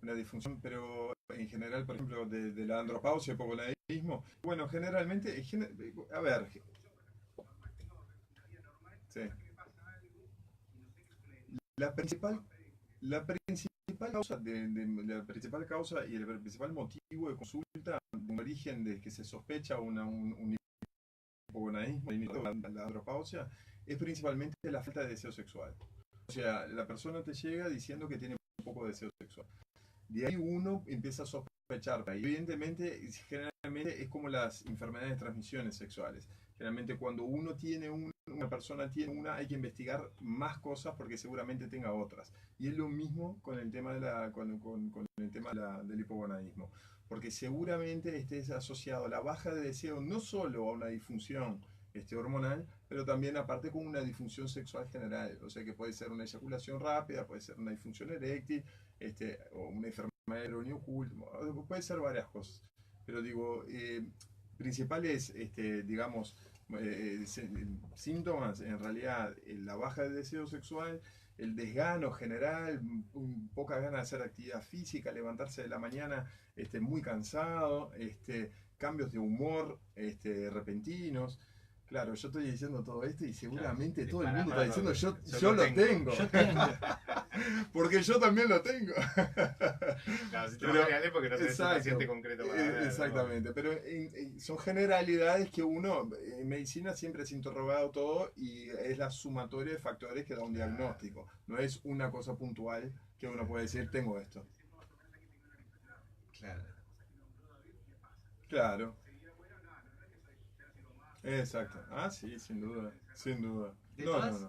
Una disfunción, pero en general, por ejemplo, de la andropausia, hipogonadismo, bueno, generalmente, a ver, sí. La principal causa y el principal motivo de consulta, un origen de que se sospecha un hipogonadismo, la andropausia, es principalmente la falta de deseo sexual. O sea, la persona te llega diciendo que tiene poco deseo sexual. De ahí uno empieza a sospechar. Y evidentemente, generalmente es como las enfermedades de transmisiones sexuales. Generalmente cuando una persona tiene una, hay que investigar más cosas porque seguramente tenga otras. Y es lo mismo con el tema del hipogonadismo. Porque seguramente esté asociado a la baja de deseo no solo a una disfunción hormonal, pero también aparte con una disfunción sexual general. O sea que puede ser una eyaculación rápida, puede ser una disfunción eréctil, o una enfermedad de Peyronie oculta, puede ser varias cosas. Pero digo, principales, digamos, síntomas, en realidad, la baja de deseo sexual, el desgano general, poca ganas de hacer actividad física, levantarse de la mañana muy cansado, cambios de humor repentinos. Claro, yo estoy diciendo todo esto y seguramente todo el mundo está diciendo yo lo tengo. Yo tengo. Porque yo también lo tengo. Claro, si te reales porque no tenés un paciente concreto para ver, exactamente, pero son generalidades que uno, en medicina siempre es interrogado todo y es la sumatoria de factores que da un diagnóstico. No es una cosa puntual que uno puede decir, tengo esto. Claro. Exacto. Ah, sí, sin duda. Sin duda.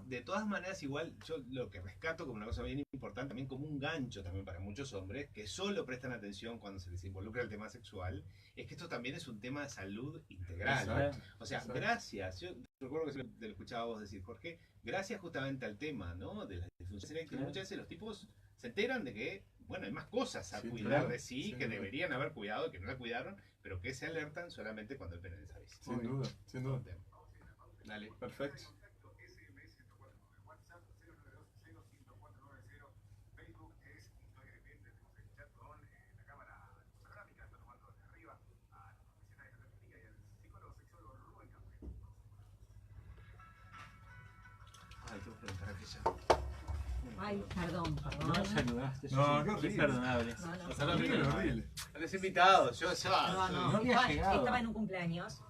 De todas maneras, igual, yo lo que rescato como una cosa bien importante, también como un gancho también para muchos hombres, que solo prestan atención cuando se les involucra el tema sexual, es que esto también es un tema de salud integral. Exacto. O sea, gracias, yo recuerdo que te lo escuchaba vos decir, Jorge, gracias justamente al tema, ¿no? De las disfunciones eréctiles, muchas veces los tipos se enteran de que, bueno, hay más cosas a cuidar de sí, que deberían haber cuidado, que no la cuidaron, pero que se alertan solamente cuando el pene les avisa. Sin duda, sin duda. Dale. Perfecto. Ay, perdón. No me saludaste. No, qué horrible. Imperdonable. Horrible. Los invitados, No, había llegado. estaba en un cumpleaños.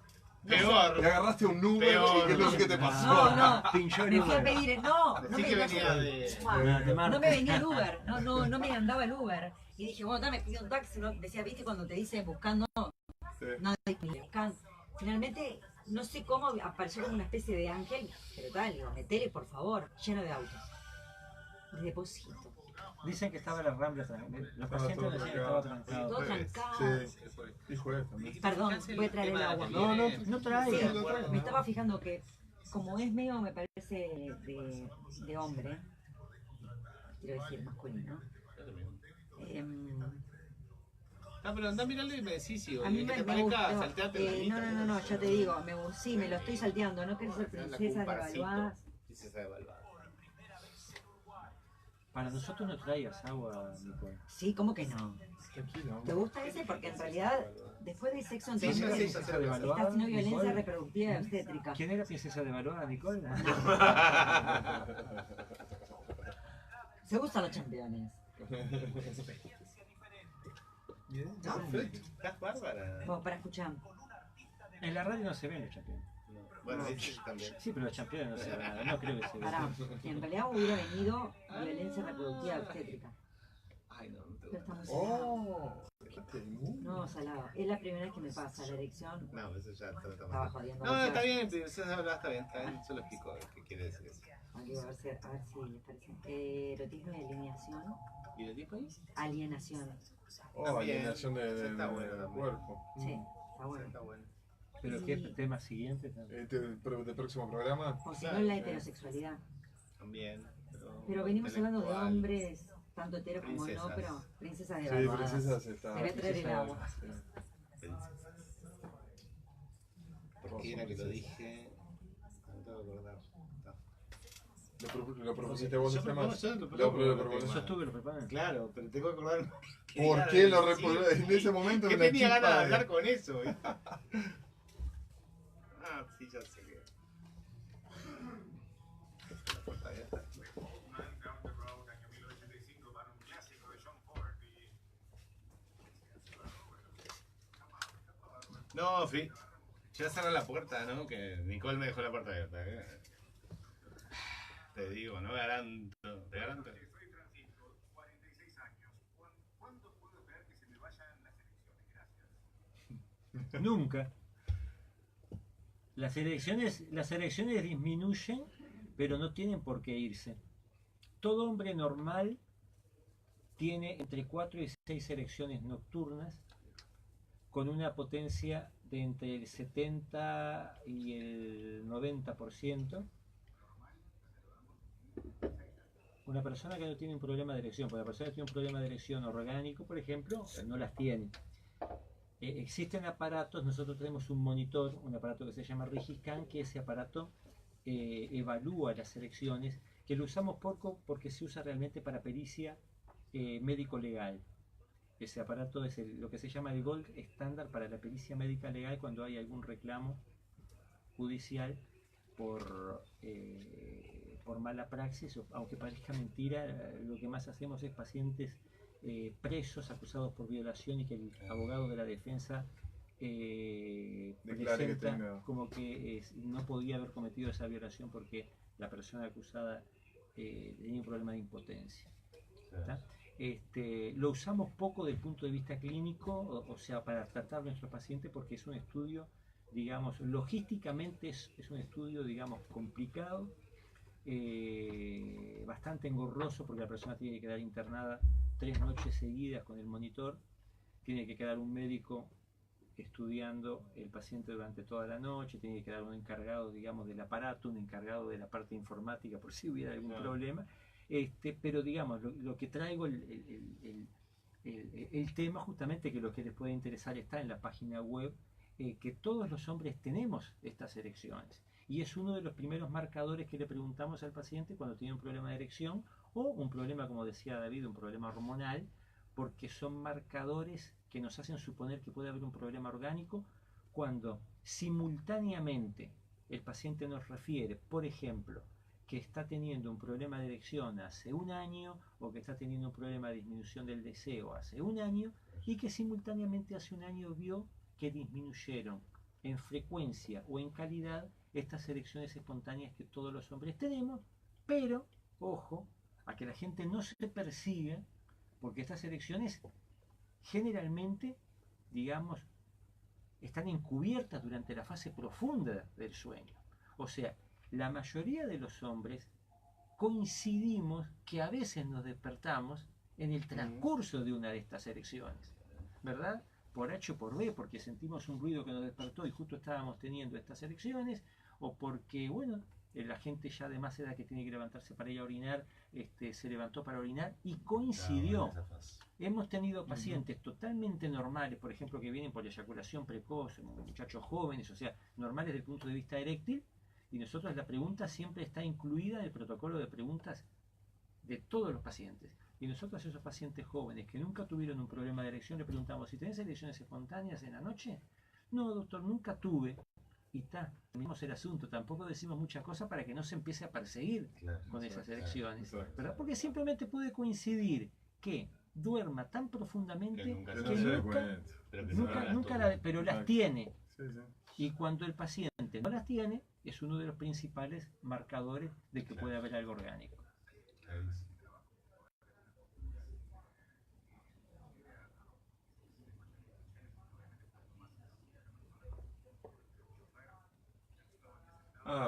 Peor. Le agarraste un Uber Peor. y qué es lo que te pasó. No, Pinchó el me fui a Uber. pedir, no Sí que venía no me venía el Uber, no me andaba el Uber. Y dije, bueno, me pidió un taxi, ¿no? Decía, viste, cuando te dice buscando, Sí. no, finalmente, no sé cómo apareció como una especie de ángel, pero tal, digo, metele por favor, lleno de autos. De depósito. Dicen que estaba en la Rambla también. Los pacientes todo decían que estaba trancado. Todo trancado. Sí. Y jueves también. Perdón, voy a traer el agua. No, no, No traigo. sí, lo traigo. Me estaba fijando que, como es medio, me parece, de hombre, quiero decir masculino. Pero andá a mirarlo y me decís si A mí que te me parezca, gustó. salteate la lista. No, ya te digo, sí, me lo estoy salteando. No querés ser princesas devaluadas. Princesa devaluada. Para nosotros no traigas agua, Nicole. Sí, ¿cómo que no? Tranquilo. ¿Te gusta ese? Porque en realidad, después del sexo entre Sí, hombres, sí, estás Princesa devaluada, haciendo violencia Nicole. reproductiva y obstétrica. ¿Quién era princesa devaluada, Nicole? Se gustan los campeones. Bien, No. perfecto. Estás bárbara. Como para escuchar. En la radio no se ven los campeones. Bueno, ese también. Sí, pero los campeones no se ven. No creo que se Pará, vean. en realidad hubiera venido violencia reproductiva y obstétrica. Ay, no, no te Pero gusta. está muy salado. Oh, qué temido. No, salado. Es la primera vez que me pasa la erección. No, eso ya está Estaba mal. jodiendo. No, mucho. está bien, princesa devaluada está bien, Solo explico qué quiere decir eso. Aquí, a ver si les parece. Erotismo y alienación. ¿Y el tipo ahí? Alienación. Oh, También. alienación Está bueno del también. cuerpo. Sí, está bueno. Está bueno. ¿Pero qué tema siguiente? ¿De próximo programa? O si no, la heterosexualidad. También. Pero venimos hablando de intelectual. hombres, tanto heteros como no, Princesas. pero princesas Sí, devaluadas. princesas está. Me voy a traer el agua. Sí. ¿Por qué era que lo dije? No tengo que acordar. ¿Lo propusiste vos este tema? Yo Lo propongo proponés. Yo estuve, lo preparé. Claro, pero tengo que acordar. ¿Por qué lo reproduciste? En ese momento ¿Qué una tenía chispa ganas de hablar con eso? Sí, ya sé que. La puerta abierta. Man Down the Road, año 1985, para un clásico de John Ford y... No, ya cerré la puerta, ¿no? Que Nicole me dejó la puerta abierta. Te digo, no garanto. Te garanto. Soy Francisco, 46 años. ¿Cuándo puedo esperar que se me vayan las elecciones? Gracias. Nunca. Las elecciones disminuyen, pero no tienen por qué irse. Todo hombre normal tiene entre 4 y 6 elecciones nocturnas con una potencia de entre el 70 y el 90%. Una persona que no tiene un problema de erección, porque la persona que tiene un problema de erección orgánico, por ejemplo, no las tiene. Existen aparatos, nosotros tenemos un monitor, un aparato que se llama Rigiscan, que ese aparato evalúa las erecciones, que lo usamos poco porque se usa realmente para pericia médico-legal. Ese aparato es lo que se llama el gold estándar para la pericia médica legal cuando hay algún reclamo judicial por mala praxis, aunque parezca mentira. Lo que más hacemos es pacientes presos acusados por violación y que el abogado de la defensa Declare que presenta tenga. como que no podía haber cometido esa violación porque la persona acusada tenía un problema de impotencia. ¿Está? Lo usamos poco desde el punto de vista clínico, o sea, para tratar a nuestros pacientes, porque es un estudio, digamos, logísticamente es un estudio, digamos, complicado, bastante engorroso, porque la persona tiene que quedar internada 3 noches seguidas con el monitor, tiene que quedar un médico estudiando el paciente durante toda la noche, tiene que quedar un encargado, digamos, del aparato, un encargado de la parte informática por si hubiera algún problema. Pero digamos, lo que traigo, el tema justamente, que lo que les puede interesar está en la página web, que todos los hombres tenemos estas erecciones. Y es uno de los primeros marcadores que le preguntamos al paciente cuando tiene un problema de erección o un problema, como decía David, un problema hormonal, porque son marcadores que nos hacen suponer que puede haber un problema orgánico cuando simultáneamente el paciente nos refiere, por ejemplo, que está teniendo un problema de erección hace un año o que está teniendo un problema de disminución del deseo hace un año y que simultáneamente hace un año vio que disminuyeron en frecuencia o en calidad estas erecciones espontáneas que todos los hombres tenemos, pero, ojo, a que la gente no se persiga, porque estas erecciones generalmente, digamos, están encubiertas durante la fase profunda del sueño. O sea, la mayoría de los hombres coincidimos que a veces nos despertamos en el transcurso de una de estas erecciones, ¿verdad? por H o por B, porque sentimos un ruido que nos despertó y justo estábamos teniendo estas elecciones, o porque, bueno, la gente ya de más edad que tiene que levantarse para ir a orinar, se levantó para orinar y coincidió. Hemos tenido pacientes totalmente normales, por ejemplo, que vienen por eyaculación precoz, muchachos jóvenes, o sea, normales desde el punto de vista eréctil, y nosotros la pregunta siempre está incluida en el protocolo de preguntas de todos los pacientes. Y nosotros a esos pacientes jóvenes que nunca tuvieron un problema de erección le preguntamos, ¿si tenés erecciones espontáneas en la noche? No, doctor, nunca tuve. Y está, terminamos el asunto. Tampoco decimos muchas cosas para que no se empiece a perseguir con esas elecciones, ¿verdad? Porque simplemente puede coincidir que duerma tan profundamente pero las tiene. Y cuando el paciente no las tiene, es uno de los principales marcadores de que puede haber algo orgánico.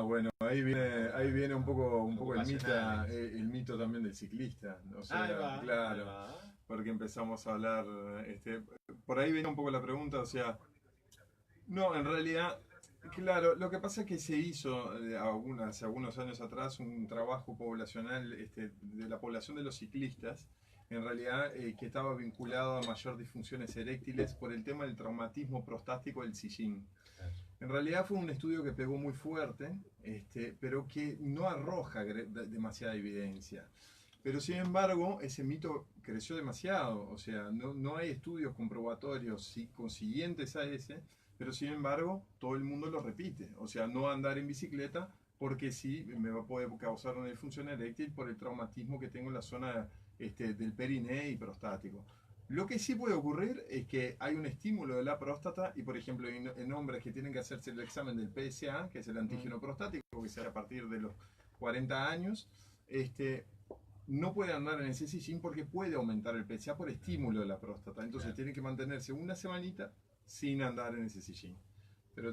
Bueno, ahí viene un poco el mito también del ciclista. O sea, claro, porque empezamos a hablar, por ahí viene un poco la pregunta, o sea, no, en realidad, claro, lo que pasa es que se hizo hace algunos años atrás un trabajo poblacional de la población de los ciclistas, en realidad que estaba vinculado a mayor disfunciones eréctiles por el tema del traumatismo prostático del sillín. En realidad fue un estudio que pegó muy fuerte, pero que no arroja demasiada evidencia. Pero sin embargo, ese mito creció demasiado, o sea, no hay estudios comprobatorios consiguientes a ese, pero sin embargo, todo el mundo lo repite. O sea, no andar en bicicleta porque sí me va a poder causar una disfunción eréctil por el traumatismo que tengo en la zona del periné y prostático. Lo que sí puede ocurrir es que hay un estímulo de la próstata y, por ejemplo, en hombres que tienen que hacerse el examen del PSA, que es el antígeno prostático, que se hace a partir de los 40 años, no puede andar en ese sillín porque puede aumentar el PSA por estímulo de la próstata. Entonces tiene que mantenerse una semanita sin andar en ese sillín. Pero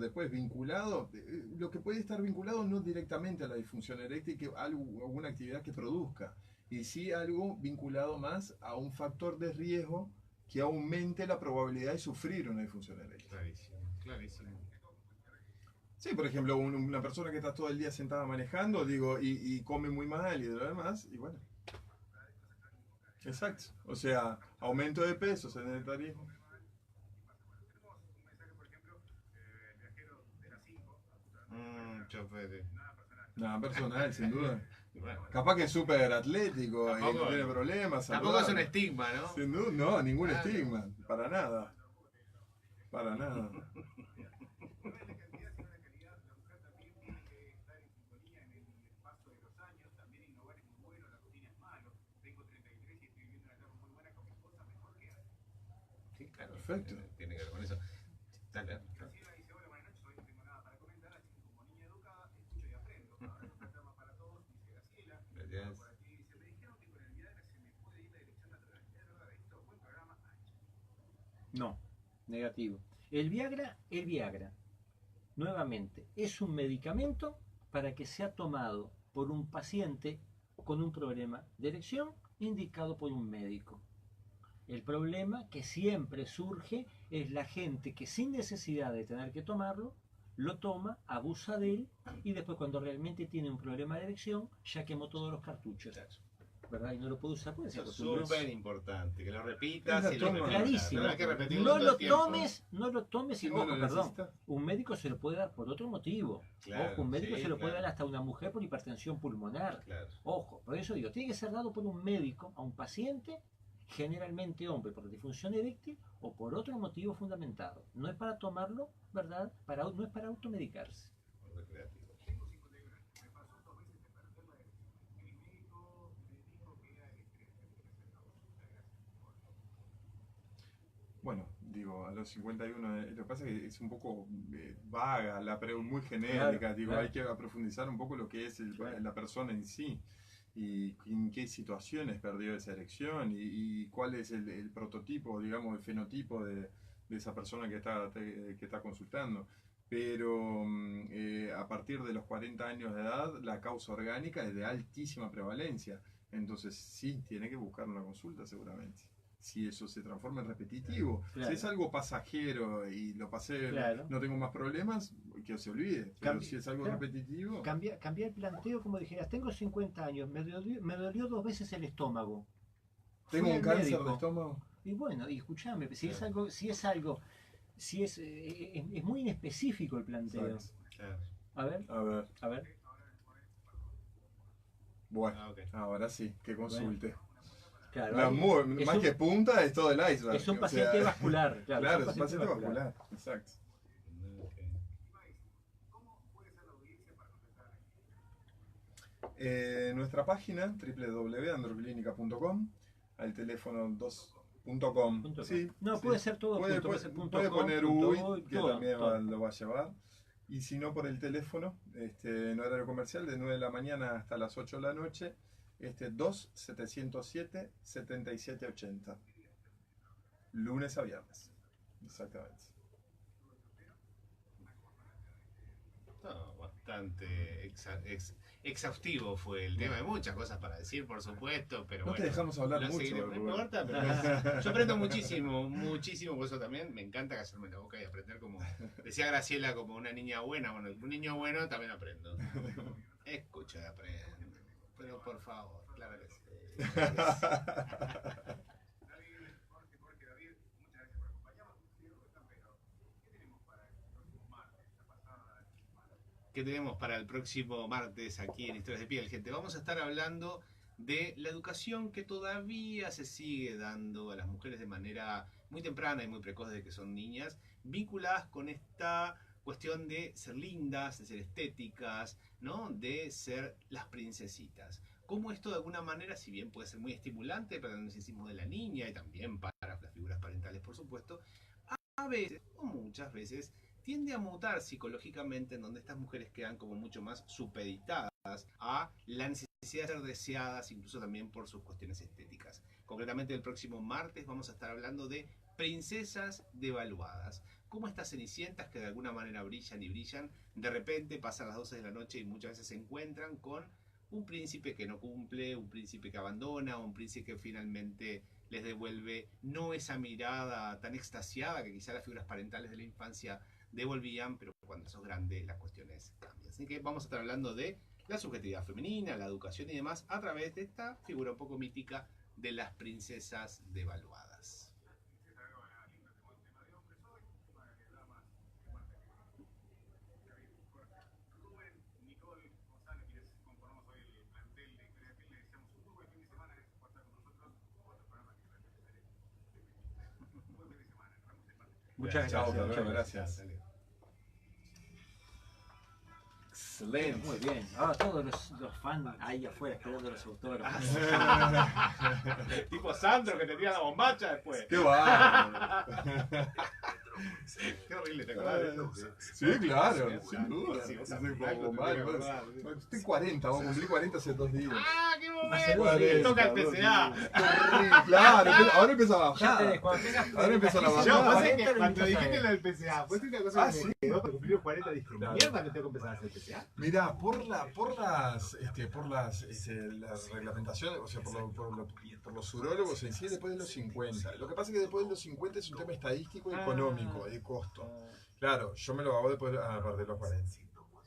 después vinculado, lo que puede estar vinculado no directamente a la disfunción eréctil, que alguna actividad que produzca, y sí algo vinculado más a un factor de riesgo que aumente la probabilidad de sufrir una disfunción eréctil. Clarísimo. Sí, por ejemplo, una persona que está todo el día sentada manejando, y come muy mal y de lo demás, y bueno. Exacto. O sea, aumento de peso, sedentarismo. Nada personal, sin duda. Capaz que es súper atlético y no tiene problemas. Tampoco es un estigma, ¿no? Sin duda, no, ningún estigma. Para nada. Para nada. Sí, claro. Perfecto. Tiene que ver con eso. Dale. No, negativo. El Viagra, nuevamente, es un medicamento para que sea tomado por un paciente con un problema de erección indicado por un médico. El problema que siempre surge es la gente que sin necesidad de tener que tomarlo, lo toma, abusa de él y después cuando realmente tiene un problema de erección ya quemó todos los cartuchos. ¿Verdad? Y no lo puede usar porque se acostumbró. Es súper importante, que lo repitas y lo repitas. Clarísimo. No lo tomes y no ojo, lo perdón. necesitas. Un médico se lo puede dar por otro motivo. Claro, Ojo, un médico sí, se lo puede claro. dar hasta a una mujer por hipertensión pulmonar. Claro. Ojo, por eso digo, tiene que ser dado por un médico a un paciente, generalmente hombre, por disfunción eréctil o por otro motivo fundamentado. No es para tomarlo, ¿verdad? No es para automedicarse. Recreativo. Bueno, a los 51, lo que pasa es que es un poco vaga, muy genérica, Claro. hay que profundizar un poco lo que es la persona en sí, y en qué situaciones perdió esa erección, y cuál es el prototipo, digamos, el fenotipo de esa persona que está consultando. Pero a partir de los 40 años de edad, la causa orgánica es de altísima prevalencia, entonces sí, tiene que buscar una consulta seguramente. si eso se transforma en repetitivo. Claro. Si es algo pasajero y lo pasé, Claro. no tengo más problemas, que se olvide. Pero Cambi- si es algo claro. repetitivo, Cambiar el planteo como dijeras, tengo 50 años, me dolió 2 veces el estómago. tengo Fui un al cáncer médico. de estómago. Y bueno, y escuchame, si es Claro. algo, es muy inespecífico el planteo. Exacto. A ver, A ver, a ver. bueno, Ah, ok. ahora sí, que consulte. Claro, La ahí mu- es más un- que punta es todo el iceberg. es un o paciente sea, vascular. Claro, Claro, es un paciente vascular. Exacto. Nuestra página www.androclinica.com, al teléfono 2.com. Punto com. Sí, No, sí. puede ser todo Puede, punto, puede- puede ser punto puede com, poner punto UI, uy, que todo, también todo. lo va a llevar. Y si no, por el teléfono, en horario comercial, de 9 de la mañana hasta las 8 de la noche, 2-707-7780. Lunes a viernes. Exactamente. No, bastante exhaustivo fue el tema. Hay muchas cosas para decir, por supuesto, pero No bueno. te dejamos hablar lo mucho, seguiremos. No Rubén. importa, pero yo aprendo muchísimo, muchísimo, por eso también me encanta callarme la boca y aprender como, decía Graciela, como una niña buena. Bueno, un niño bueno también aprendo. Escucho y aprendo. Pero por favor, claro que sí. ¿Qué tenemos para el próximo martes aquí en Historias de Piel, gente? Vamos a estar hablando de la educación que todavía se sigue dando a las mujeres de manera muy temprana y muy precoz desde que son niñas, vinculadas con esta cuestión de ser lindas, de ser estéticas, ¿no? De ser las princesitas. Cómo esto de alguna manera, si bien puede ser muy estimulante para el narcisismo de la niña y también para las figuras parentales, por supuesto, a veces, o muchas veces, tiende a mutar psicológicamente, en donde estas mujeres quedan como mucho más supeditadas a la necesidad de ser deseadas, incluso también por sus cuestiones estéticas. Concretamente el próximo martes vamos a estar hablando de princesas devaluadas. Cómo estas cenicientas que de alguna manera brillan y brillan, de repente pasan las 12 de la noche y muchas veces se encuentran con un príncipe que no cumple, un príncipe que abandona, un príncipe que finalmente les devuelve no esa mirada tan extasiada que quizá las figuras parentales de la infancia devolvían, pero cuando sos grande las cuestiones cambian. Así que vamos a estar hablando de la subjetividad femenina, la educación y demás a través de esta figura un poco mítica de las princesas devaluadas. Muchas Chao, gracias. Pedro, Muchas gracias. Dale. Excelente. Muy bien. Ahora todos los fans ahí afuera esperando los autógrafos. Tipo Sandro que te tira la bombacha después. ¡Qué bárbaro! Qué horrible, ¿te acordás de eso? Sí, claro, Sí, sin duda. sí, vos Sí, también, como claro, mal, te pues. acordás. Estoy 40, vos cumplí 40 hace 2 días. ¡Ah, qué Hace momento! dos días. Toca el PCA. Claro, ahora empieza a Ya bajar. tenés, cuando tengas Ahora empieza la crisis, bajada. Yo, pasa 40 que lo cuando empezás a dijiste ver. lo del PCA, fue una cosa que sí. me quedó, porque cumplí los 40, dije, Claro. mierda, me tengo que empezar a hacer PCA. Mirá, por las reglamentaciones, o sea, por los urólogos en sí, después de los 50. Lo que pasa es que después de los 50 es un tema estadístico y económico, de costo. Claro, yo me lo hago después a partir de los 40.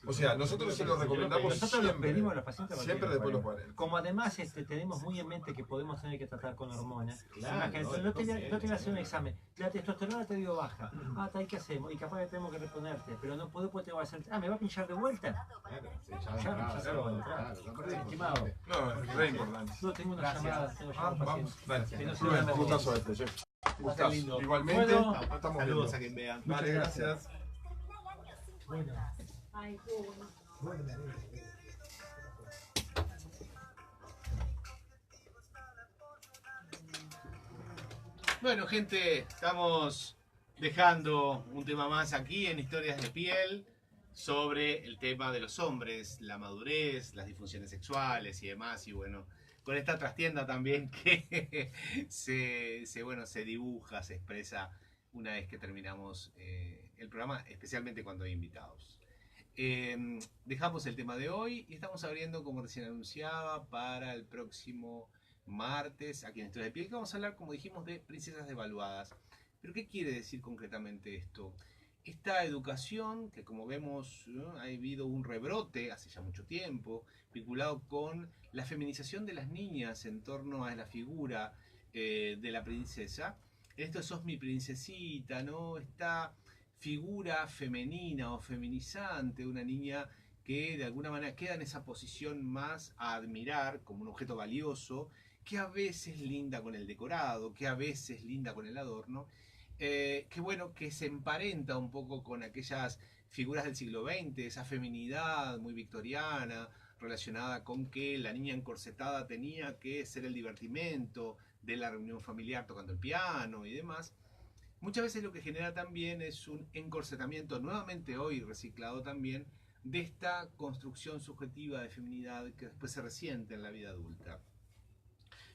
O sea, nosotros se lo recomendamos Nosotros lo siempre. pedimos a los pacientes a partir Siempre de después de los 40. 40. Como además tenemos muy en mente que podemos tener que tratar con hormonas. Claro, Imagínate, no, no te voy a entonces, hacer un examen. La testosterona te dio baja. ¿Ahí qué hacemos? Y capaz que tenemos que reponerte. Pero no puedo, pues te voy a hacer. ¿Me va a pinchar de vuelta? Claro, sí, Ya se lo voy a entrar. Estimado, No, es re importante. yo tengo una llamada. Tengo llamada Vamos, paciente. Que dale. no se Rubén, llame un gustazo este, che. Gustazo. lindo. Igualmente, ¿Puedo? estamos Saludos viendo. a quien vean. Vale, Muchas gracias. Bueno. Ay, qué bueno. Bueno, gente, estamos dejando un tema más aquí en Historias de Piel sobre el tema de los hombres, la madurez, las disfunciones sexuales y demás. Y bueno, con esta trastienda también que se dibuja, se expresa una vez que terminamos el programa, especialmente cuando hay invitados. Dejamos el tema de hoy y estamos abriendo, como recién anunciaba, para el próximo martes aquí en Historia de Piel, que vamos a hablar, como dijimos, de princesas devaluadas. ¿Pero qué quiere decir concretamente esto? Esta educación, que como vemos, ¿no?, ha habido un rebrote hace ya mucho tiempo, vinculado con la feminización de las niñas en torno a la figura de la princesa. Esto sos mi princesita, ¿no? Esta figura femenina o feminizante, una niña que de alguna manera queda en esa posición más a admirar como un objeto valioso, que a veces linda con el decorado, que a veces linda con el adorno, que bueno, que se emparenta un poco con aquellas figuras del siglo XX, esa feminidad muy victoriana, relacionada con que la niña encorsetada tenía que ser el divertimento de la reunión familiar tocando el piano y demás. Muchas veces lo que genera también es un encorsetamiento, nuevamente hoy reciclado también, de esta construcción subjetiva de feminidad que después se resiente en la vida adulta.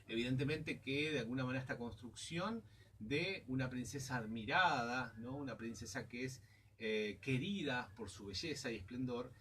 Evidentemente que de alguna manera esta construcción de una princesa admirada, ¿no?, una princesa que es querida por su belleza y esplendor,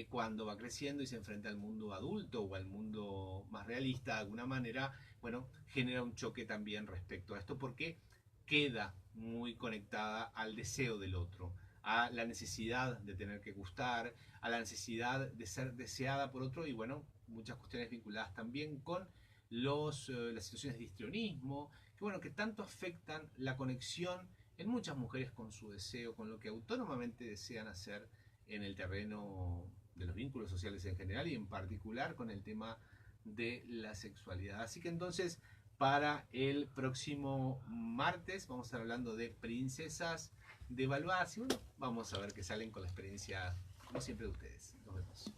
cuando va creciendo y se enfrenta al mundo adulto o al mundo más realista de alguna manera, bueno, genera un choque también respecto a esto, porque queda muy conectada al deseo del otro, a la necesidad de tener que gustar, a la necesidad de ser deseada por otro, y bueno, muchas cuestiones vinculadas también con las situaciones de histrionismo, que bueno, que tanto afectan la conexión en muchas mujeres con su deseo, con lo que autónomamente desean hacer en el terreno de los vínculos sociales en general y en particular con el tema de la sexualidad. Así que entonces, para el próximo martes vamos a estar hablando de princesas devaluadas y bueno, vamos a ver qué salen con la experiencia, como siempre, de ustedes. Nos vemos.